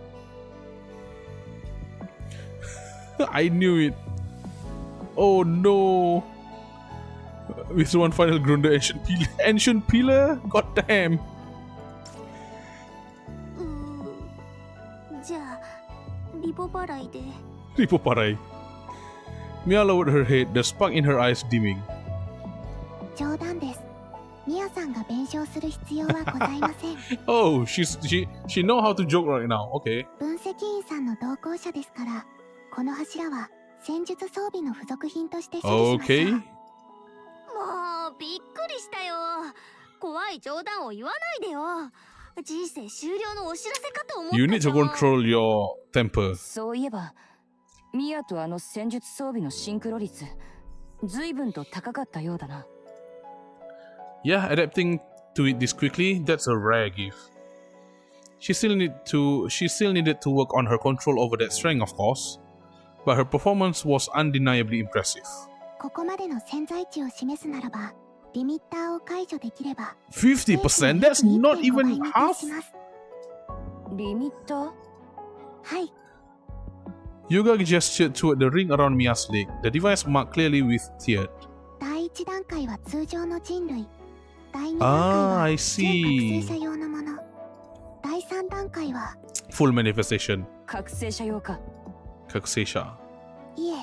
I knew it. Oh no! With one final groan, the ancient pillar? God damn! じゃあ、リボ払いで。 Ripo paray. Mia lowered her head, the spark in her eyes dimming. 冗談です。ミヤさんが弁償する必要はございません。Oh, she know how to joke right now. Okay. 分析員さんの同行者ですから、この柱は戦術装備の付属品として処理しましょう。Okay. もうびっくりしたよ。怖い冗談を言わないでよ。人生終了のお知らせかと思った。 You need to control your temper. そういえば、ミアとあの戦術装備のシンクロ率、随分と高かったようだな。Yeah, adapting to it this quickly, that's a rare gift. She still needed to work on her control over that strength, of course, but her performance was undeniably impressive. ここまでの潜在値を示すならば、リミッターを解除できれば 50%? That's not even half? リミッター？はい。 Yuga gestured toward the ring around Mia's leg, the device marked clearly with teared. 第1段階は通常の人類。第2段階は準覚醒者用のもの。第3 3段階は Full manifestation. 覚醒者用か。 Kakusesha. いえ、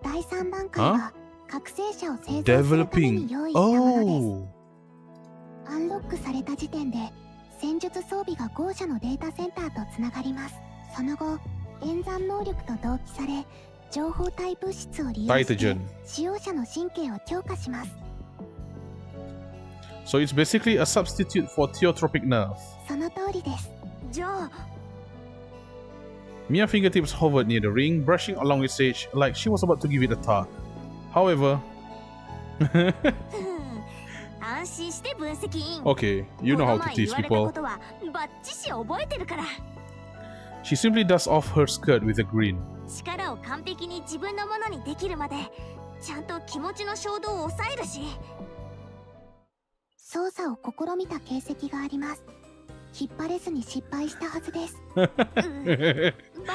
第3段階は覚醒者を製造するため Developing. に用意したものです。 Oh. アンロックされた時点で戦術装備が豪社のデータセンターとつながります。その後、演算能力と同期され、情報体物質を利用して Titan. 使用者の神経を強化します。 So it's basically a substitute for theotropic nerve. その通りです。じゃあ Mia's fingertips hovered near the ring, brushing along its edge like she was about to give it a tug. However, 安心して分析員。 okay, you know how to teach この前言われた people. ことはバッチシ覚えてるから。 She simply dusts off her skirt with a grin. 力を完璧に自分のものにできるまでちゃんと気持ちの衝動を抑えるし、操作を試みた形跡があります。引っ張れずに失敗したはずです。バ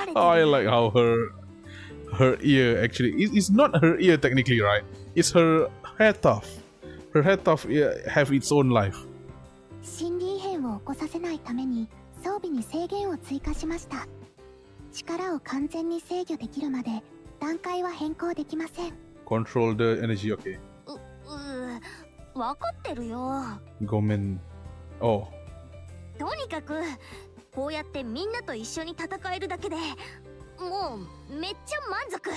レて I る。 like how her ear actually it's not her ear technically, right? It's her hair tuft. Her hair tuft have its own life. 心理異変を起こさせないために装備に制限を追加しました。力を完全に制御できるまで段階は変更できません。 Control the energy, okay. 分かってるよ。 Gomen. Oh. とにかくこうやってみんなと一緒に戦えるだけでもうめっちゃ満足。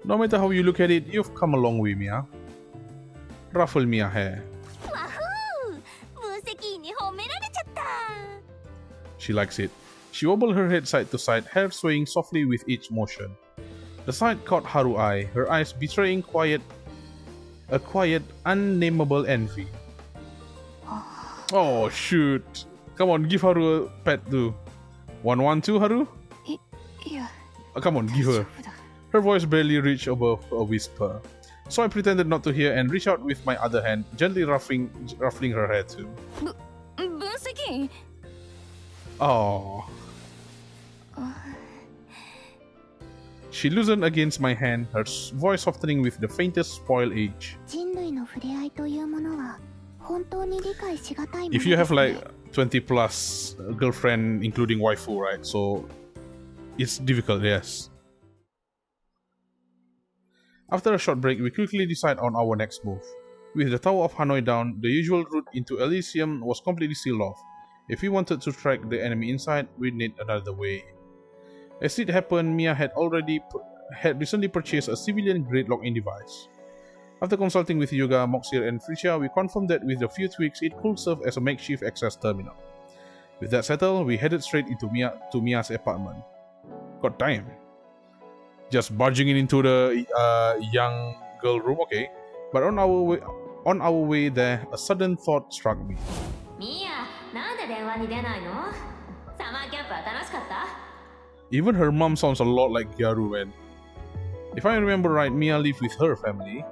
No matter how you look at it, you've come a long way, Mia. Ruffle Mia hair. わふー、分析員に褒められちゃった。 She likes it. She wobbled her head side to side, hair swaying softly with each motion. The sight caught Haru's eye, her eyes betraying a quiet, unnameable envy. Oh shoot! Come on, give Haru a pet too. 112, Haru? いや、 Oh, come on, give her. 大丈夫だ。 Her voice barely reached above a whisper. So I pretended not to hear and reached out with my other hand, gently ruffling her hair too. 分析員。 Oh. She loosened against my hand, her voice softening with the faintest spoil age. 人類の触れ合いというものは本当に理解しがたいもの If you で have す like ね。 20 plus girlfriend, including waifu, right? So it's difficult, yes. After a short break, we quickly decide on our next move. With the Tower of Hanoi down, the usual route into Elysium was completely sealed off. If we wanted to track the enemy inside, we'd need another way. As it happened, Mia had recently purchased a civilian grade login device. After consulting with Yuga, Moxir, and Frisia, we confirmed that with a few tweaks, it could serve as a makeshift access terminal. With that settled, we headed straight into Mia's apartment. God damn. Just barging into the young girl room, okay. But on our way there, a sudden thought struck me. ミア、なんで電話に出ないの？サマーキャンプは楽しかった？ Even her mom sounds a lot like gyaru, man. If I remember right, Mia lived with her family.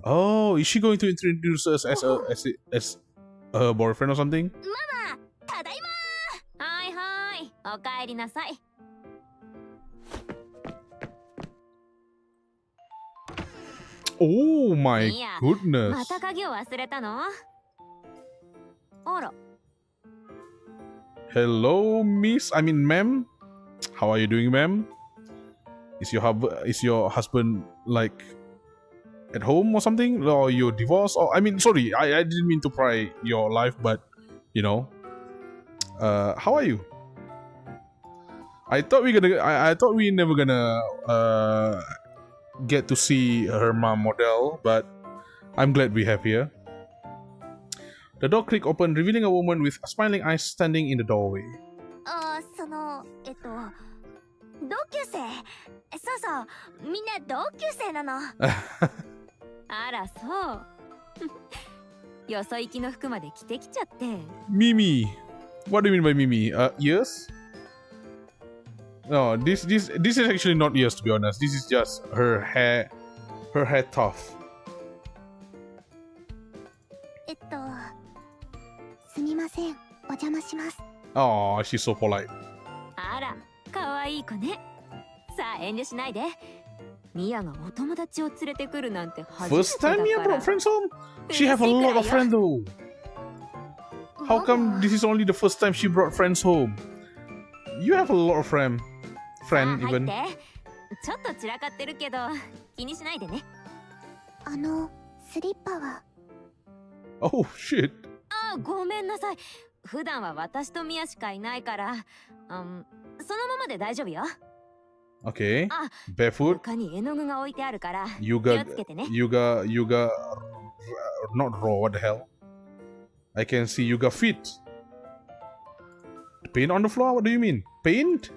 Oh, is she going to introduce us as her boyfriend or something? ただいま。はいはい、おかえりなさい。Oh my ミア、 goodness. また鍵を忘れたの？あら、 Hello, Miss. I mean, ma'am. How are you doing, ma'am? Is your husband like at home or something? Or you're divorced? Or I mean, sorry, I didn't mean to pry your life, but you know, how are you? I thought we never gonna get to see her mom model, but I'm glad we have here. The door clicked open, revealing a woman with smiling eyes standing in the doorway. 同級生。そうそう、みんな同級生なの。あらそう。よそ行きの服まで着てきちゃって。Mimi, what do you mean by Mimi? Ears? No, this is actually not ears, to be honest. This is just her hair tuft. すみません、お邪魔します。 Oh, she's so polite. あら、可愛い子ね。さあ遠慮しないで。ミアがお友達を連れてくるなんて初めてだ First から。 time Mia brought friends home? She have a lot of friends though. How come this is only the first time she brought friends home? You have a lot of friend even. ちょっと散らかってるけど気にしないでね。スリッパは Oh shit. あ、ごめんなさい。普段は私とミヤしかいないから、そのままで大丈夫よ。Okay. あ、 Barefoot. 他に絵の具が置いてあるから気 Yuga をつけてね。 Yuga not raw, what the hell? I can see Yuga feet. Paint on the floor? What do you mean? Paint?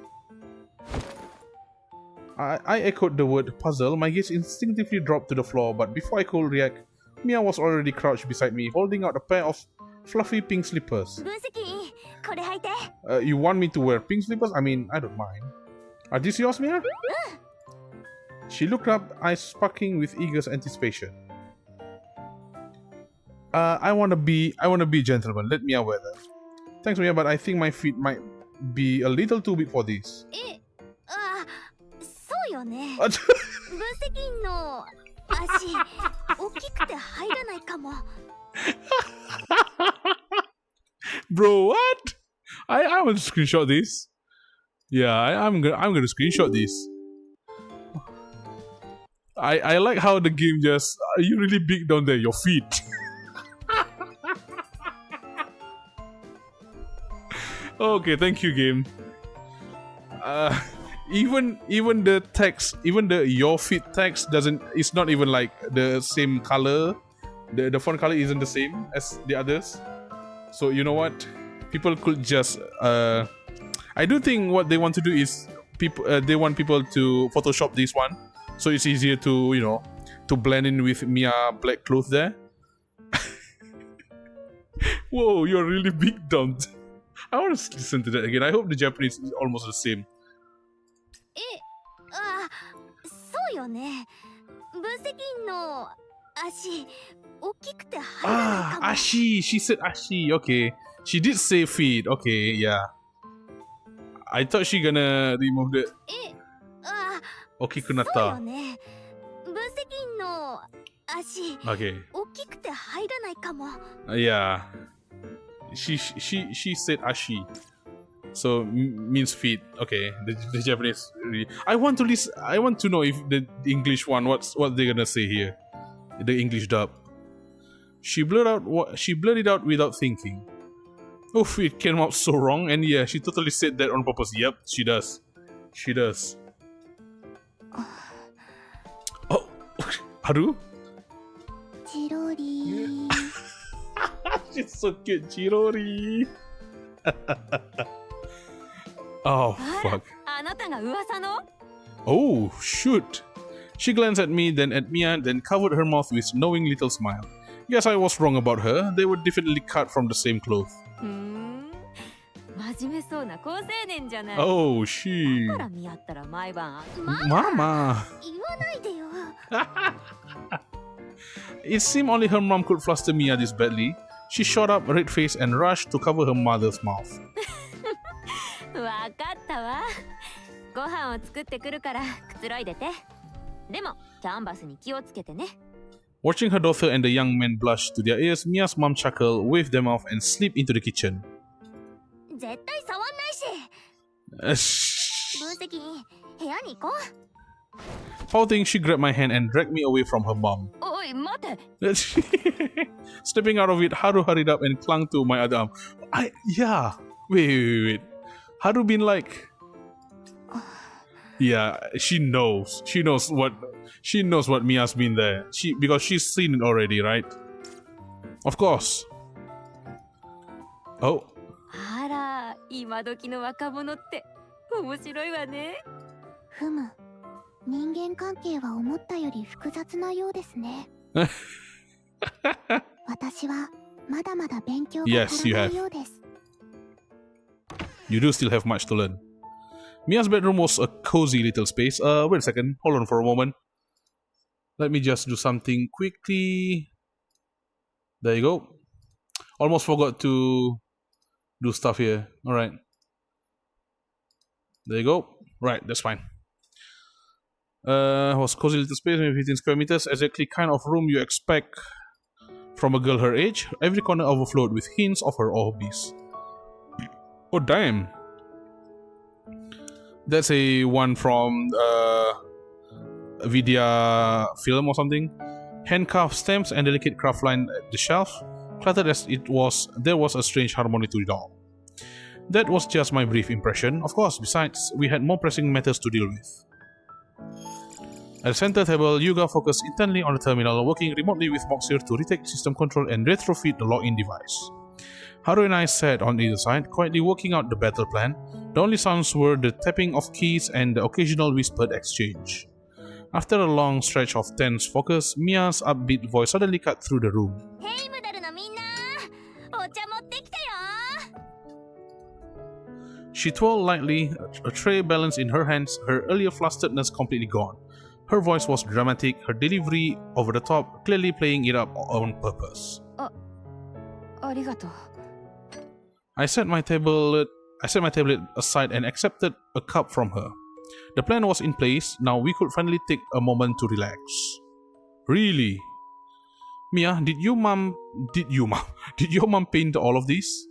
I echoed the word puzzle. My gaze instinctively dropped to the floor, but before I could react, Mia was already crouched beside me, holding out a pair of fluffy pink slippers. 分析これ履いて You want me to wear pink slippers? I mean, I don't mind. Are these yours, Mia? She looked up, eyes sparkling with eager anticipation. I wanna be a gentleman. Let Mia wear them. Thanks, Mia, but I think my feet might be a little too big for these. そうよね Uh, 分析の足大きくて入らないかも Bro, what? I want to screenshot this. Yeah, I'm gonna screenshot this. I like how the game just you really big down there, your feet. Okay, thank you, game. Even the text, even the your feet text it's not even like the same color. The font color isn't the same as the others. So you know what? People could just I do think what they want to do is they want people to Photoshop this one, so it's easier to, you know, to blend in with Mia black clothes there. Whoa, you're really big dumped. I want to listen to that again. I hope the Japanese is almost the same. そうよね分析の足大きくて入らないかも Ashi. She said Ashi. Okay. She did say feet. Okay, yeah. I thought she gonna remove the あ Okiku そうよ natta. ね分析の足 Okay. 大きくて入らないかも Yeah. She said Ashi. So means feet. Okay. The Japanese really. I want to know if the English one what they're gonna say here. The English dub. She blurted out without thinking. Oof, it came out so wrong, and yeah, she totally said that on purpose. Yep, she does. She does. Oh, Haru? チロリ She's so cute, Chirori. Oh, fuck. あなたが噂の Oh, shoot. She glanced at me, then at Mia, then covered her mouth with a knowing little smile. Guess I was wrong about her. They were definitely cut from the same cloth. 真面目そうな高青年じゃない。 Oh, she. だから見合ったら毎晩 Mama. 言わないでよ It seemed only her mom could fluster Mia this badly. She shot up, red-faced, and rushed to cover her mother's mouth. わかったわ。ご飯を作ってくるからくつろいでて。でもキャンバスに気をつけてね。 Watching her daughter and the young man blush to their ears, Mia's mom chuckled, waved them off, and slipped into the kitchen. 絶対触んないし分析部屋に行こう Pouting, she grabbed my hand and dragged me away from her mom. おい待て。 Stepping out of it, Haru hurried up and clung to my other arm. Yeah. Wait. Haru been like... Yeah, she knows. She knows what Mia's been there. Because she's seen it already, right? Of course. Oh. あら、今時の若者って面白いわね。ふむ人間関係は思ったより複雑なようですね私はまだまだ勉強が足らないようです You do still have much to learn. Mia's bedroom was a cozy little space. Wait a second. Hold on for a moment. Let me just do something quickly. There you go. Almost forgot to do stuff here. Alright. There you go. Right, that's fine. Was cozy little space, maybe 15 square meters. Exactly kind of room you expect From a girl her age, every corner overflowed with hints of her hobbies. Oh damn! That's a one from a Vidya film or something. Handcarved stamps and delicate craft lined the shelf. Cluttered as it was, there was a strange harmony to it all. That was just my brief impression. Of course, besides, we had more pressing matters to deal with. At the center table, Yuga focused intently on the terminal, working remotely with Moxir to retake system control and retrofit the login device. Haru and I sat on either side, quietly working out the battle plan. The only sounds were the tapping of keys and the occasional whispered exchange. After a long stretch of tense focus, Mia's upbeat voice suddenly cut through the room. She twirled lightly, a tray balanced in her hands, her earlier flusteredness completely gone. Her voice was dramatic, her delivery over the top, clearly playing it up on purpose. I set my tablet aside and accepted a cup from her. The plan was in place, now we could finally take a moment to relax. Really? Mia, did your mom paint all of these?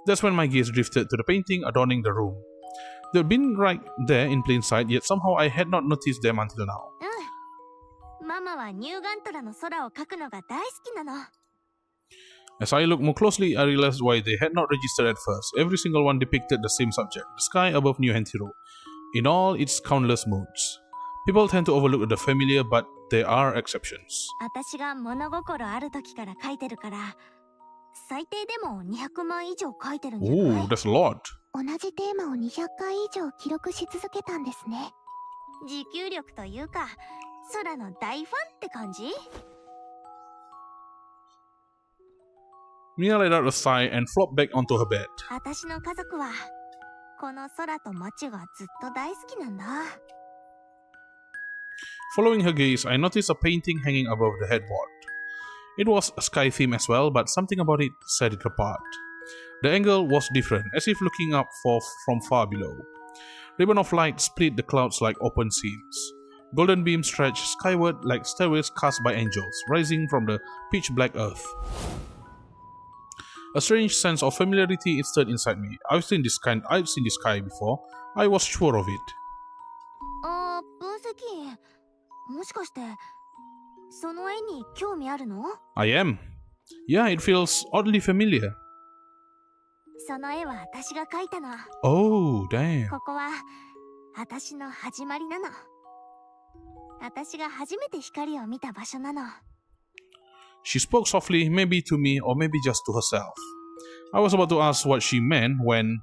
That's when my gaze drifted to the painting adorning the room. They'd been right there in plain sight, yet somehow I had not noticed them until now. As I looked more closely, I realized why they had not registered at first. Every single one depicted the same subject, the sky above New Hantiro, in all its countless modes. People tend to overlook the familiar, but there are exceptions. Oh, that's a lot. Mia let out a sigh and flopped back onto her bed. Following her gaze, I noticed a painting hanging above the headboard. It was a sky theme as well, but something about it set it apart. The angle was different, as if looking up from far below. Ribbon of light split the clouds like open seams. Golden beams stretched skyward like stairways cast by angels, rising from the pitch-black earth. A strange sense of familiarity stirred inside me. I've seen this sky before. I was sure of it. I am. Yeah, it feels oddly familiar. Oh, damn. She spoke softly, maybe to me or maybe just to herself. I was about to ask what she meant when...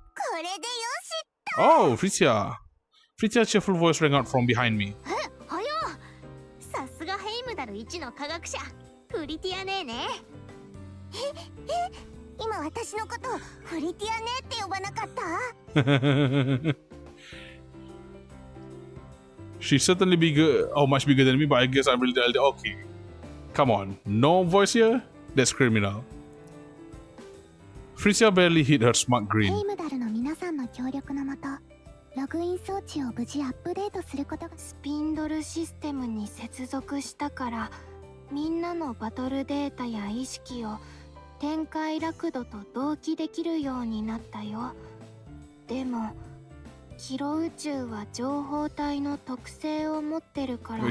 Oh, Fritya! Fritya's cheerful voice rang out from behind me. She's certainly bigger, or much bigger than me, but I guess I'm really okay. Come on, no voice here? That's criminal. Fritya barely hid her smug grin.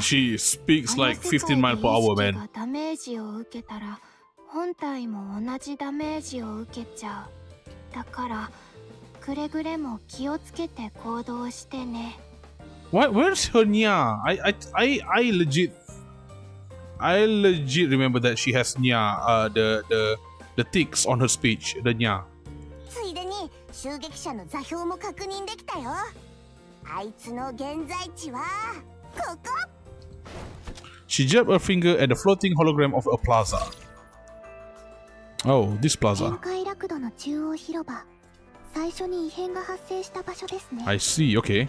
She speaks like 15 miles per hour, man. What? Where's her nya? I legit remember that she has nya, the ticks on her speech, the nya. She jabbed her finger at the floating hologram of a plaza. Oh, this plaza. I see, okay.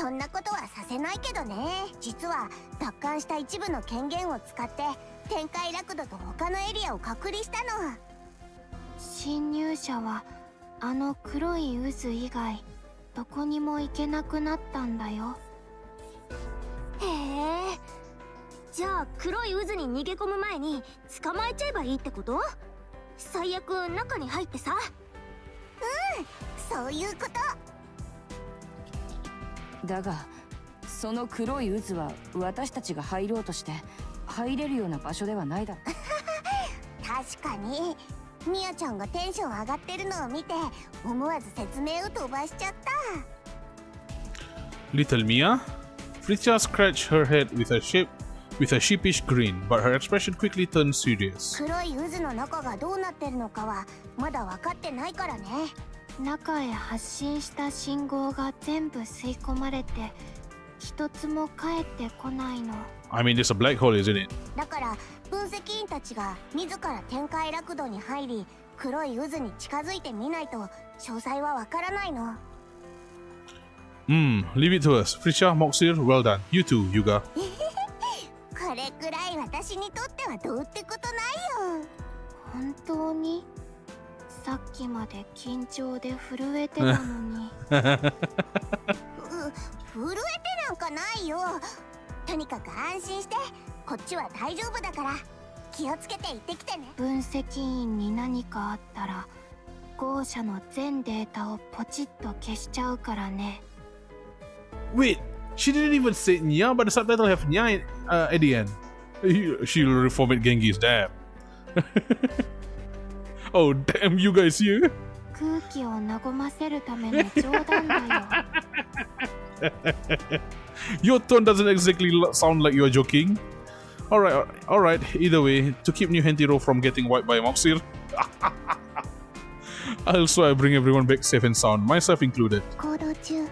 そんなことはさせないけどね。実は奪還した一部の権限を使って天界ラクドと他のエリアを隔離したの。侵入者はあの黒い渦以外どこにも行けなくなったんだよ。へえ、じゃあ黒い渦に逃げ込む前に捕まえちゃえばいいってこと？最悪中に入ってさ。そういうことだがその黒い渦は私たちが入ろうとして入れるような場所ではないだろう。確かにミヤちゃんがテンション上がってるのを見て思わず説明を飛ばしちゃった。 Little Mia? Fritja scratched her head with a sheepish grin, but her expression quickly turned serious. 黒い渦の中がどうなってるのかはまだ分かってないからね。中へ発信した信号が全部吸い込まれて一つも返ってこないの。 I mean, there's a black hole, isn't it? だから分析員たちが自ら天界ラクドに入り黒い渦に近づいてみないと詳細は分からないの。Leave it to us. Fritja, Moxir, well done. You too, Yuga. これくらい私にとってはどうってことないよ。本当にさっきまで緊張で震えてたのに震えてなんかないよ。とにかく安心して、こっちは大丈夫だから気をつけて行ってきてね。分析員に何かあったら豪社の全データをポチッと消しちゃうからね。 Wait, she didn't even say Nya, but the subtitle have Nya at the end. She'll reformat Genghis, damn. Oh, damn, you guys here? 空気を和ませるための冗談だよ。Your tone doesn't exactly sound like you're joking. Alright, either way, to keep New Hentiro from getting wiped by Moxir, I'll swear I bring everyone back safe and sound, myself included. 行動中、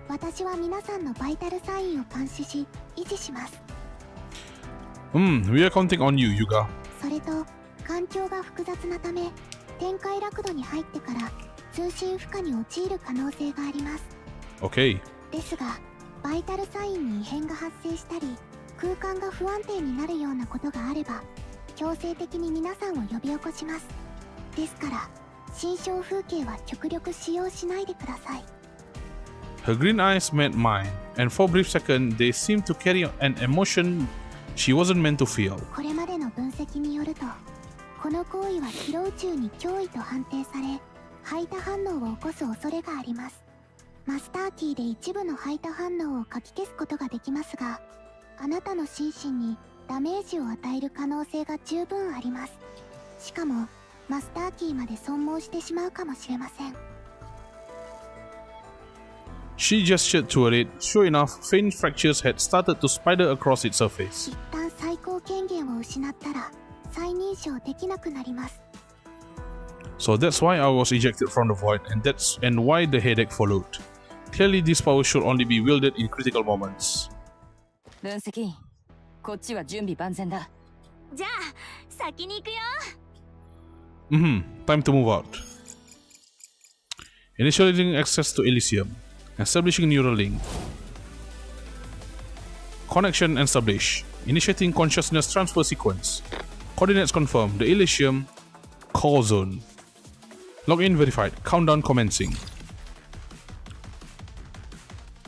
私は皆さんのバイタルサインを監視し、維持します。We are counting on you, Yuga. それと、環境が複雑なため、天界ラクドに入ってから通信負荷に陥る可能性があります。 Okay. ですが、バイタルサインに異変が発生したり、空間が不安定になるようなことがあれば、強制的に皆さんを呼び起こします。ですから、心象風景は極力使用しないでください。 Her green eyes met mine, and for a brief second, they seemed to carry an emotion she wasn't meant to feel. これまでの分析によると、この行為は広宇宙に脅威と判定され、排他反応を起こす恐れがあります。マスターキーで一部の排他反応をかき消すことができますが、あなたの心身にダメージを与える可能性が十分あります。しかも、マスターキーまで損耗してしまうかもしれません。 She gestured toward it. Sure enough, faint fractures had started to spider across its surface. 一旦最高権限を失ったら、再認証できなくなります。 So that's why I was ejected from the void, and why the headache followed. Clearly, this power should only be wielded in critical moments. 分析員、こっちは準備万全だ。じゃあ、先に行くよ。Time to move out. Initializing access to Elysium. Establishing neural link. Connection established. Initiating consciousness transfer sequence. Coordinates confirmed. The Elysium core zone. Login verified. Countdown commencing.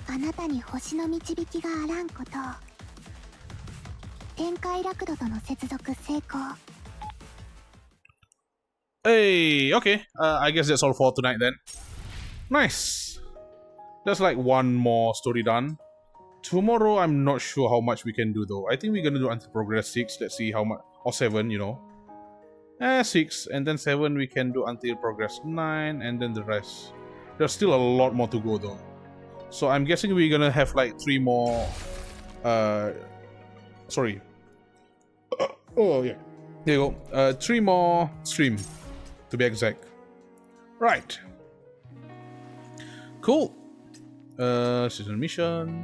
あなたに星の導きがあらんことを。天界ラクドとの接続成功。 Hey, okay. I guess that's all for tonight then. Nice. That's like one more story done. Tomorrow, I'm not sure how much we can do though. I think we're gonna do until progress 6. Let's see how much. Or 7, you know. 6. And then 7 we can do until progress 9. And then the rest. There's still a lot more to go though. So I'm guessing we're gonna have like 3 more. Sorry. Oh, yeah. There you go. 3 more stream. To be exact. Right. Cool. Season mission.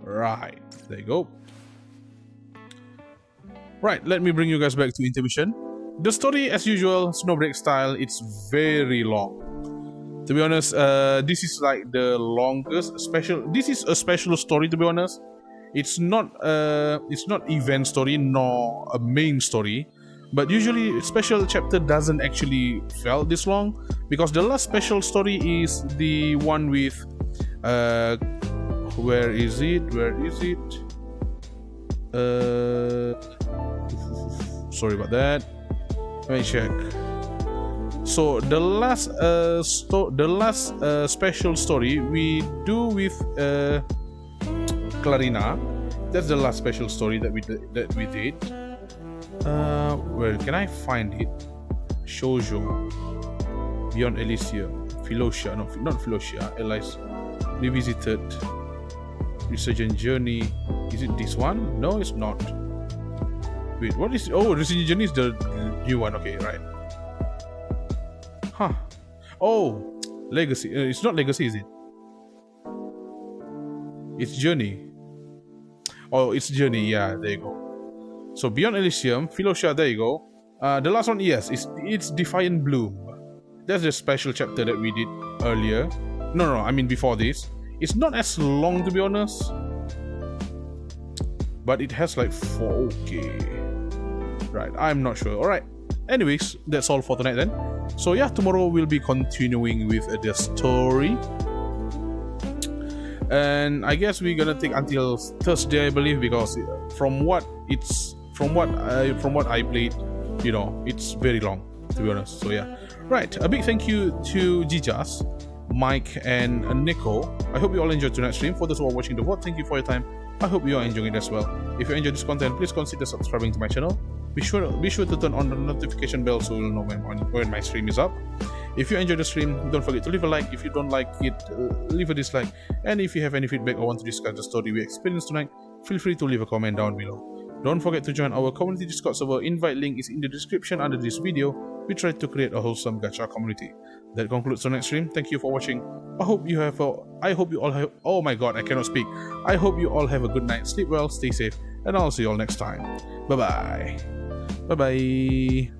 Right. There you go. Right, let me bring you guys back to intermission. The story, as usual, Snowbreak style, it's very long. To be honest, this is like the longest special. This is a special story. To be honest, it's not event story nor a main story. But usually, special chapter doesn't actually felt this long because the last special story is the one with where is it? Sorry about that. Let me check. So the last special story we do with Clarina. That's the last special story that we did. Where can I find it? Shoujo, Beyond Elysium, Philosia, no, not Philosia, Elysium, Revisited, Resurgent Journey. Is it this one? No, it's not. Wait, what is it? Oh, Resurgent Journey is the new one. Okay, right. Huh. Oh, Legacy. It's not Legacy, is it? It's Journey. Oh, it's Journey. Yeah, there you go. So Beyond Elysium, Philosia, there you go. The last one, yes, it's Defiant Bloom. That's the special chapter that we did earlier. No, I mean before this. It's not as long, to be honest, but it has like 4. Okay, right. I'm not sure. All right. Anyways, that's all for tonight then. So yeah, tomorrow we'll be continuing with the story, and I guess we're gonna take until Thursday, I believe, because from what I played, you know, it's very long, to be honest. So yeah, right. A big thank you to Jijas, Mike, and Nico. I hope you all enjoyed tonight's stream. For those who are watching the VOD, thank you for your time. I hope you are enjoying it as well. If you enjoyed this content, please consider subscribing to my channel. Be sure to turn on the notification bell so you'll know when my stream is up. If you enjoyed the stream, don't forget to leave a like. If you don't like it, leave a dislike. And if you have any feedback or want to discuss the story we experienced tonight, feel free to leave a comment down below. Don't forget to join our community Discord server. Invite link is in the description under this video. We try to create a wholesome gacha community. That concludes tonight's stream. Thank you for watching. I hope you all have. Oh my god, I cannot speak. I hope you all have a good night. Sleep well, stay safe, and I'll see you all next time. Bye bye. Bye bye.